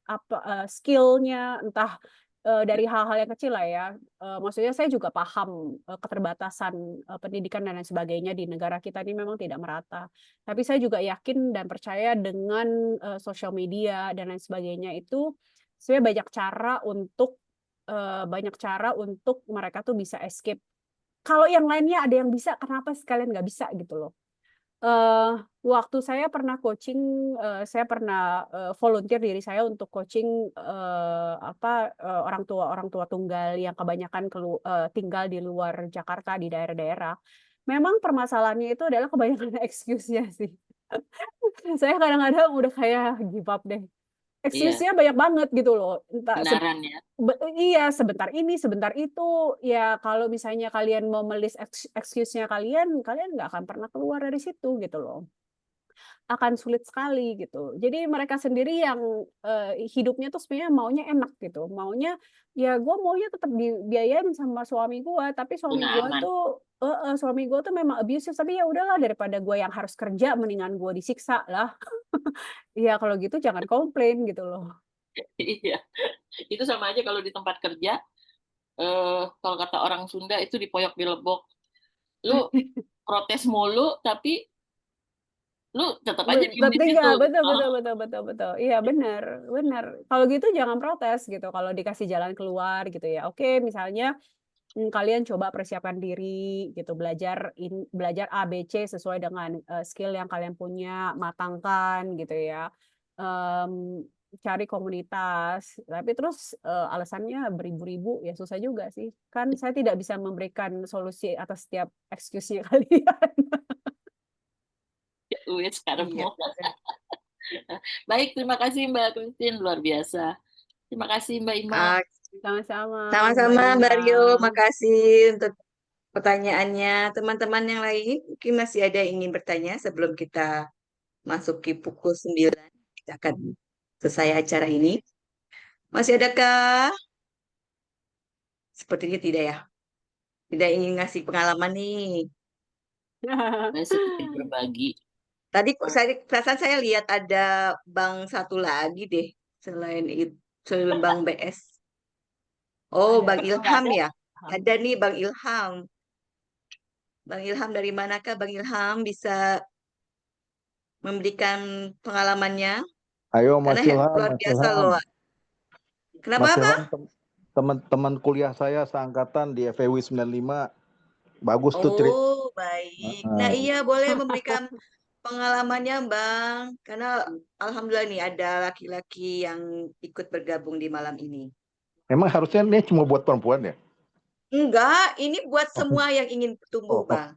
Speaker 2: skill-nya, entah dari hal-hal yang kecil lah ya. Maksudnya saya juga paham keterbatasan pendidikan dan lain sebagainya di negara kita ini memang tidak merata. Tapi saya juga yakin dan percaya dengan sosial media dan lain sebagainya itu sebenarnya banyak cara untuk mereka tuh bisa escape. Kalau yang lainnya ada yang bisa, kenapa sekalian nggak bisa gitu loh. Waktu saya pernah coaching, saya pernah volunteer diri saya untuk coaching orang tua tunggal yang kebanyakan tinggal di luar Jakarta di daerah-daerah. Memang permasalahannya itu adalah kebanyakan excuse-nya sih. Saya kadang-kadang udah kayak give up deh.
Speaker 3: Iya,
Speaker 2: Excuse-nya banyak banget gitu loh. Entah
Speaker 3: kebenaran ya.
Speaker 2: iya, sebentar ini, sebentar itu. Ya kalau misalnya kalian mau melis excuse-nya kalian nggak akan pernah keluar dari situ gitu loh. Akan sulit sekali gitu. Jadi mereka sendiri yang hidupnya tuh sebenarnya maunya enak gitu. Maunya ya gue maunya tetap dibiayain sama suami gue, tapi suami
Speaker 3: Zona
Speaker 2: gue
Speaker 3: aman.
Speaker 2: tuh suami gue tuh memang abusive, tapi ya udahlah daripada gue yang harus kerja mendingan gue disiksa lah. Ya kalau gitu jangan komplain gitu loh.
Speaker 3: Iya, itu sama aja kalau di tempat kerja. Kalau kata orang Sunda itu dipoyok dilebok. Lu protes mulu, tapi lu tetap aja diem di situ.
Speaker 2: Tinggal, betul. Iya benar, benar. Kalau gitu jangan protes gitu. Kalau dikasih jalan keluar gitu ya. Oke, misalnya kalian coba persiapkan diri gitu, belajar A, B, C sesuai dengan skill yang kalian punya, matangkan gitu ya. Cari komunitas, tapi terus alasannya beribu-ribu ya susah juga sih. Kan saya tidak bisa memberikan solusi atas setiap excuse-nya kalian.
Speaker 3: Wih, sekarang
Speaker 1: Iya.
Speaker 3: mau. Baik, terima kasih Mbak Christine, luar biasa. Terima kasih Mbak Ima.
Speaker 1: Ah,
Speaker 2: Sama-sama,
Speaker 1: sama-sama Mbak Rio,
Speaker 2: Mbak.
Speaker 1: makasih untuk pertanyaannya. Teman-teman yang lain mungkin masih ada yang ingin bertanya sebelum kita masuki pukul 9. Kita akan selesai acara ini. Masih adakah? Sepertinya tidak ya. Tidak ingin ngasih pengalaman nih.
Speaker 3: Saya sedikit berbagi.
Speaker 1: Tadi perasaan saya lihat ada bank satu lagi deh selain itu, selain Bank BS. Oh,
Speaker 2: Ada.
Speaker 1: Bang
Speaker 3: Nggak
Speaker 1: Ilham
Speaker 3: ada?
Speaker 1: ya. Ada nih Bang Ilham. Bang Ilham dari manakah Bang Ilham bisa memberikan pengalamannya?
Speaker 5: Ayo
Speaker 1: Karena
Speaker 5: Mas Ilham,
Speaker 1: luar
Speaker 5: Mas
Speaker 1: biasa
Speaker 5: Ilham.
Speaker 1: loh. Kenapa
Speaker 5: Mas
Speaker 1: apa?
Speaker 5: Ilham teman-teman kuliah saya seangkatan di FEW 95. Bagus tuh cerita.
Speaker 1: Oh, baik. Nah, iya boleh memberikan pengalamannya, Bang. Karena alhamdulillah nih ada laki-laki yang ikut bergabung di malam ini.
Speaker 5: Emang harusnya ini cuma buat perempuan ya?
Speaker 1: Enggak, ini buat semua yang ingin tumbuh,
Speaker 5: Oh,
Speaker 1: Bang.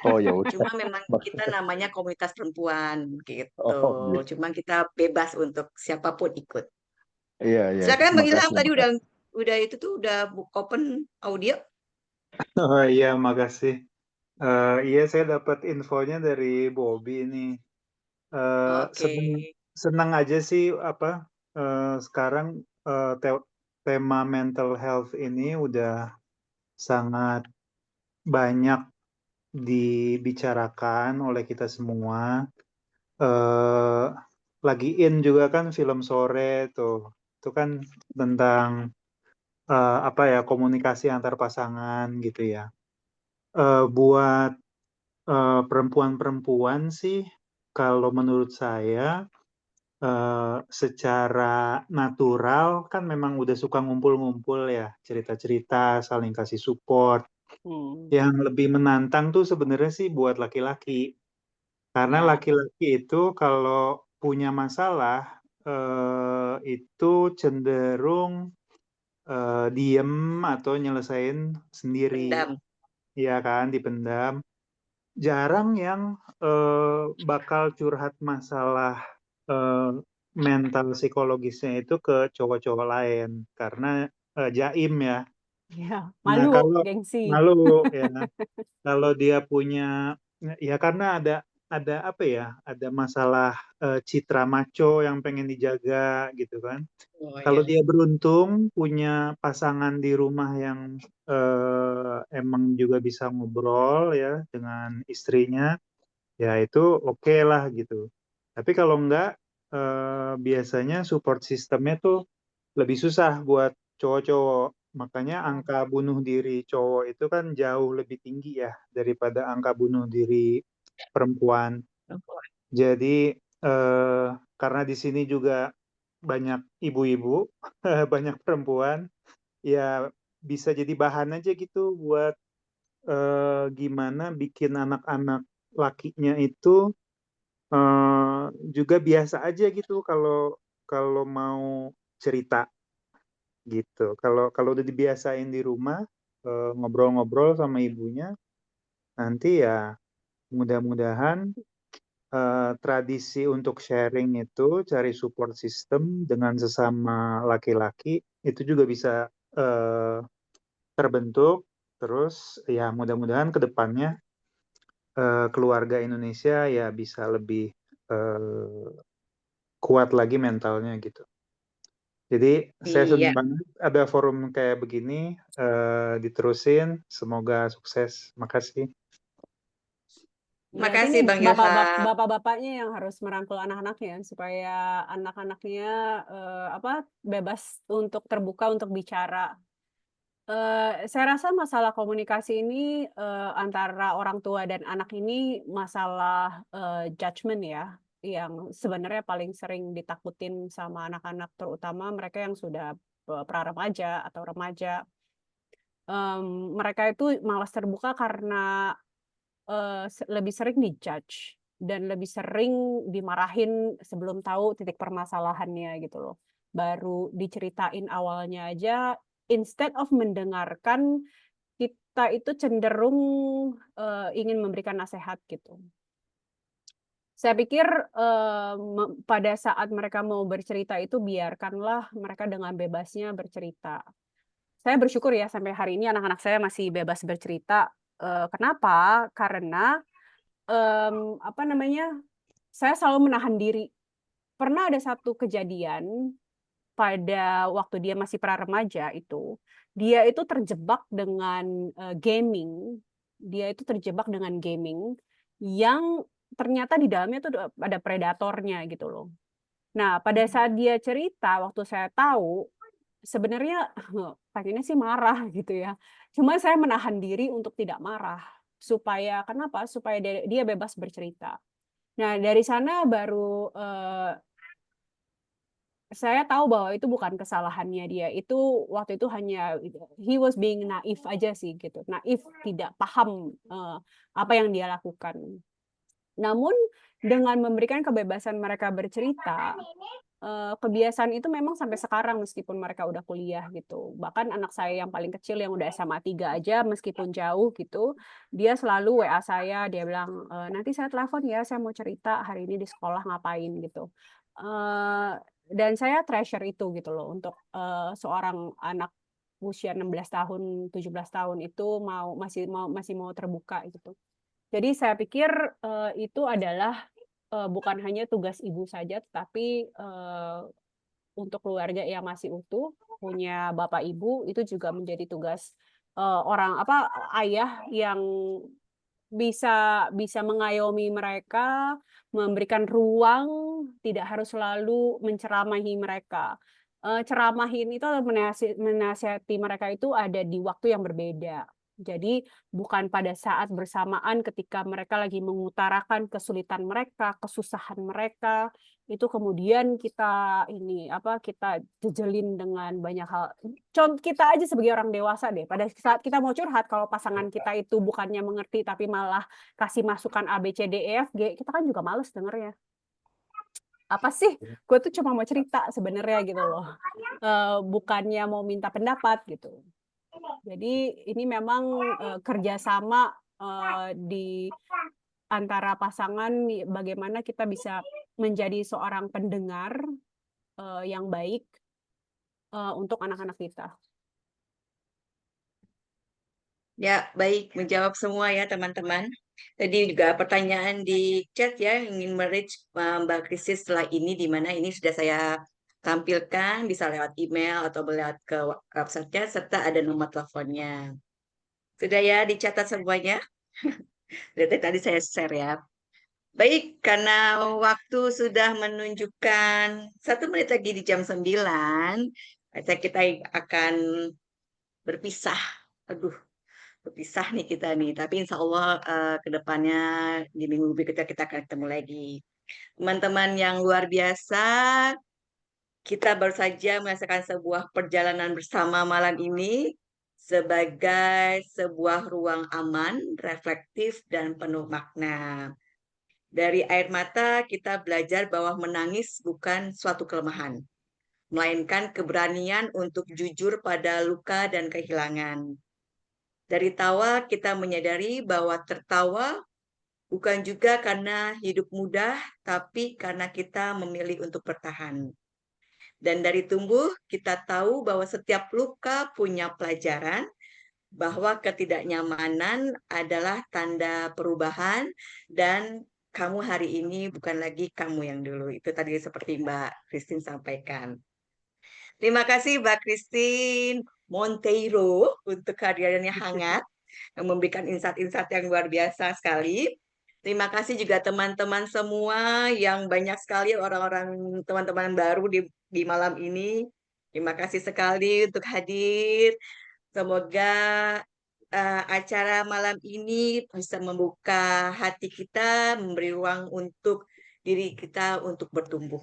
Speaker 5: oh ya udah.
Speaker 1: Cuma memang kita namanya komunitas perempuan gitu.
Speaker 5: Oh, gitu.
Speaker 1: Cuma kita bebas untuk siapapun ikut.
Speaker 5: Iya, iya.
Speaker 1: Silakan Bang Ilham
Speaker 5: Makasih,
Speaker 1: tadi
Speaker 5: makasih.
Speaker 1: udah itu tuh udah open audio.
Speaker 7: Oh iya, makasih. Iya, saya dapat infonya dari Bobby nih.
Speaker 1: Oke.
Speaker 7: Senang aja sih sekarang tema mental health ini udah sangat banyak dibicarakan oleh kita semua. Lagi in juga kan film Sore tuh. Itu kan tentang komunikasi antar pasangan gitu ya. Buat perempuan-perempuan sih, kalau menurut saya secara natural kan memang udah suka ngumpul-ngumpul ya, cerita-cerita, saling kasih support. Yang lebih menantang tuh sebenarnya sih buat laki-laki. Karena laki-laki itu kalau punya masalah itu cenderung diem atau nyelesain sendiri,
Speaker 1: Pendam.
Speaker 7: ya kan, dipendam. Jarang yang bakal curhat masalah mental psikologisnya itu ke cowok-cowok lain karena jaim ya.
Speaker 2: Ya,
Speaker 7: Nah,
Speaker 2: malu,
Speaker 7: kalau
Speaker 2: gengsi.
Speaker 7: malu ya, kalau dia punya ya karena ada apa ya, ada masalah citra macho yang pengen dijaga gitu kan.
Speaker 1: Oh,
Speaker 7: Kalau
Speaker 1: iya.
Speaker 7: dia beruntung punya pasangan di rumah yang emang juga bisa ngobrol ya dengan istrinya, ya itu oke lah gitu. Tapi kalau enggak, biasanya support sistemnya tuh lebih susah buat cowok-cowok. Makanya angka bunuh diri cowok itu kan jauh lebih tinggi ya daripada angka bunuh diri perempuan. Jadi karena di sini juga banyak ibu-ibu, banyak perempuan, ya bisa jadi bahan aja gitu buat gimana bikin anak-anak lakinya itu juga biasa aja gitu kalau mau cerita gitu. Kalau udah dibiasain di rumah ngobrol-ngobrol sama ibunya, nanti ya mudah-mudahan tradisi untuk sharing itu cari support system dengan sesama laki-laki itu juga bisa terbentuk. Terus ya mudah-mudahan ke depannya keluarga Indonesia ya bisa lebih kuat lagi mentalnya gitu. Jadi saya
Speaker 1: Iya,
Speaker 7: senang banget ada forum kayak begini, diterusin, semoga sukses. Makasih.
Speaker 2: Berarti ini
Speaker 1: makasih Bang Ilham.
Speaker 2: bapak-bapaknya yang harus merangkul anak-anaknya supaya anak-anaknya bebas untuk terbuka untuk bicara. Saya rasa masalah komunikasi ini antara orang tua dan anak ini masalah judgement ya, yang sebenarnya paling sering ditakutin sama anak-anak, terutama mereka yang sudah pra-remaja atau remaja. Mereka itu malas terbuka karena lebih sering di-judge dan lebih sering dimarahin sebelum tahu titik permasalahannya gitu loh. Baru diceritain awalnya aja, instead of mendengarkan, kita itu cenderung ingin memberikan nasihat gitu. Saya pikir pada saat mereka mau bercerita itu biarkanlah mereka dengan bebasnya bercerita. Saya bersyukur ya sampai hari ini anak-anak saya masih bebas bercerita. Kenapa? Karena saya selalu menahan diri. Pernah ada satu kejadian pada waktu dia masih pra-remaja itu, dia itu terjebak dengan gaming. Dia itu terjebak dengan gaming yang ternyata di dalamnya tuh ada predatornya gitu loh. Nah, pada saat dia cerita, waktu saya tahu, sebenarnya pengennya sih marah gitu ya. Cuma saya menahan diri untuk tidak marah. Supaya kenapa? Supaya dia bebas bercerita. Nah, dari sana baru saya tahu bahwa itu bukan kesalahannya dia. Itu waktu itu hanya he was being naif aja sih gitu. Naif, tidak paham apa yang dia lakukan. Namun dengan memberikan kebebasan mereka bercerita, kebiasaan itu memang sampai sekarang meskipun mereka udah kuliah gitu. Bahkan anak saya yang paling kecil yang udah SMA 3 aja meskipun jauh gitu, dia selalu WA saya, dia bilang, "Nanti saya telepon ya, saya mau cerita hari ini di sekolah ngapain," gitu. Dan saya treasure itu gitu loh untuk seorang anak usia 16 tahun, 17 tahun itu masih mau terbuka gitu. Jadi saya pikir itu adalah bukan hanya tugas ibu saja, tetapi untuk keluarga yang masih utuh, punya bapak ibu, itu juga menjadi tugas ayah yang bisa mengayomi mereka, memberikan ruang, tidak harus selalu menceramahi mereka. Ceramahin itu atau menasihati mereka itu ada di waktu yang berbeda. Jadi bukan pada saat bersamaan ketika mereka lagi mengutarakan kesulitan mereka, kesusahan mereka, itu kemudian kita kita jejelin dengan banyak hal. Kita aja sebagai orang dewasa deh, pada saat kita mau curhat, kalau pasangan kita itu bukannya mengerti tapi malah kasih masukan A, B, C, D, E, F, G, kita kan juga males dengernya. Apa sih? Gue tuh cuma mau cerita sebenarnya gitu loh. Bukannya mau minta pendapat gitu. Jadi ini memang kerjasama di antara pasangan, bagaimana kita bisa menjadi seorang pendengar yang baik untuk anak-anak kita.
Speaker 1: Ya, baik, menjawab semua ya teman-teman. Tadi juga pertanyaan di chat ya, ingin merich Mbak Krisis setelah ini, di mana ini sudah saya tampilkan, bisa lewat email atau lewat ke website-nya, serta ada nomor teleponnya. Sudah ya, dicatat semuanya? Dari tadi saya share ya. Baik, karena waktu sudah menunjukkan 1 menit lagi di jam 9, Kita akan berpisah. Aduh, berpisah nih kita nih. Tapi insya Allah ke depannya di minggu berikutnya kita akan ketemu lagi. Teman-teman yang luar biasa, kita baru saja merasakan sebuah perjalanan bersama malam ini sebagai sebuah ruang aman, reflektif, dan penuh makna. Dari air mata kita belajar bahwa menangis bukan suatu kelemahan, melainkan keberanian untuk jujur pada luka dan kehilangan. Dari tawa kita menyadari bahwa tertawa bukan juga karena hidup mudah, tapi karena kita memilih untuk bertahan. Dan dari tumbuh kita tahu bahwa setiap luka punya pelajaran, bahwa ketidaknyamanan adalah tanda perubahan, dan kamu hari ini bukan lagi kamu yang dulu. Itu tadi seperti Mbak Christine sampaikan. Terima kasih Mbak Christine Monteiro untuk kehadirannya hangat, yang memberikan insight-insight yang luar biasa sekali. Terima kasih juga teman-teman semua yang banyak sekali orang-orang teman-teman baru di malam ini. Terima kasih sekali untuk hadir. Semoga acara malam ini bisa membuka hati kita, memberi ruang untuk diri kita untuk bertumbuh.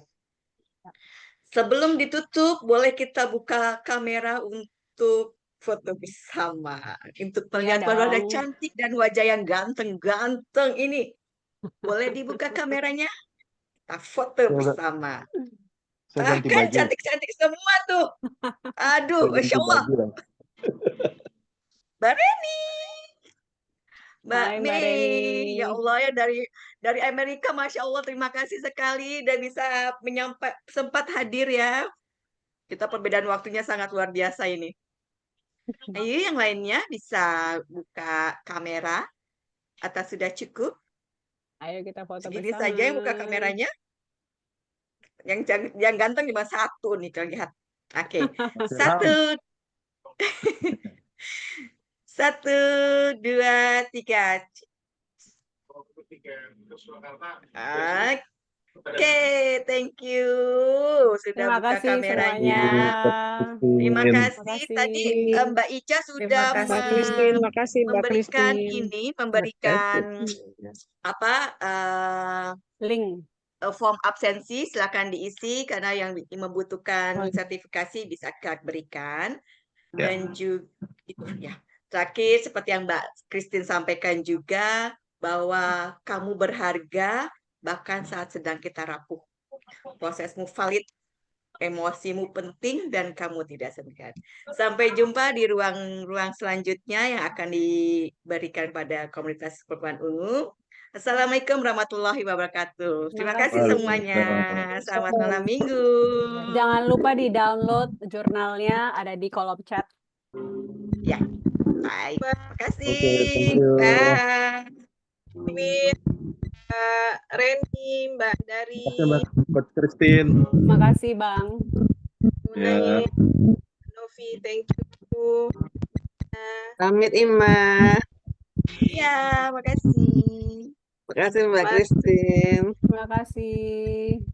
Speaker 1: Sebelum ditutup, boleh kita buka kamera untuk foto bersama. Untuk
Speaker 2: Iya
Speaker 1: melihat wajah
Speaker 2: dong.
Speaker 1: cantik dan wajah yang ganteng-ganteng ini. Boleh dibuka kameranya? Kita foto
Speaker 5: Saya udah-
Speaker 1: bersama.
Speaker 5: Saya ganti
Speaker 1: Kan
Speaker 5: baju.
Speaker 1: cantik-cantik semua tuh. Aduh,
Speaker 5: Saya ganti
Speaker 1: Masya Allah.
Speaker 5: baju lah.
Speaker 1: Mbak Reni. Mbak
Speaker 2: Hai Mbak
Speaker 1: Mei,
Speaker 2: Reni.
Speaker 1: ya Allah ya dari Amerika, Masya Allah, terima kasih sekali dan bisa sempat hadir ya. Kita perbedaan waktunya sangat luar biasa ini. Ayo yang lainnya bisa buka kamera atau sudah cukup?
Speaker 2: Ayo kita foto
Speaker 1: Segini
Speaker 2: bersama.
Speaker 1: saja yang buka kameranya. Yang ganteng cuma satu nih, lihat. Oke, satu, satu, dua, tiga. Oke, thank you sudah
Speaker 2: Terima
Speaker 1: buka
Speaker 2: kasih
Speaker 1: kameranya.
Speaker 2: semuanya.
Speaker 1: Terima
Speaker 2: Terima
Speaker 1: kasih. Tadi
Speaker 2: kasih.
Speaker 1: Mbak Ica sudah
Speaker 6: Mbak Christine, makasih Mbak
Speaker 1: memberikan
Speaker 6: Christine.
Speaker 1: memberikan apa
Speaker 2: Link.
Speaker 1: form absensi, silakan diisi karena yang membutuhkan sertifikasi bisa Kak berikan. Dan juga ya, terakhir seperti yang Mbak Christine sampaikan juga bahwa kamu berharga bahkan saat sedang kita rapuh. Prosesmu valid, emosimu penting dan kamu tidak sendirian. Sampai jumpa di ruang selanjutnya yang akan diberikan pada komunitas perempuan ungu. Assalamualaikum warahmatullahi wabarakatuh. Terima kasih semuanya. Selamat malam minggu.
Speaker 2: Jangan lupa di-download jurnalnya, ada di kolom chat.
Speaker 1: Ya, baik. Terima kasih.
Speaker 5: Oke, thank you.
Speaker 1: Bye.
Speaker 6: Mbak Reni, Mbak Dari,
Speaker 5: Oke, Mbak Christine.
Speaker 2: Terima kasih Bang.
Speaker 5: Ya.
Speaker 6: Novi, thank you. Pamit Ima.
Speaker 1: Ya, makasih.
Speaker 6: Makasih Mbak Christine.
Speaker 2: Terima kasih.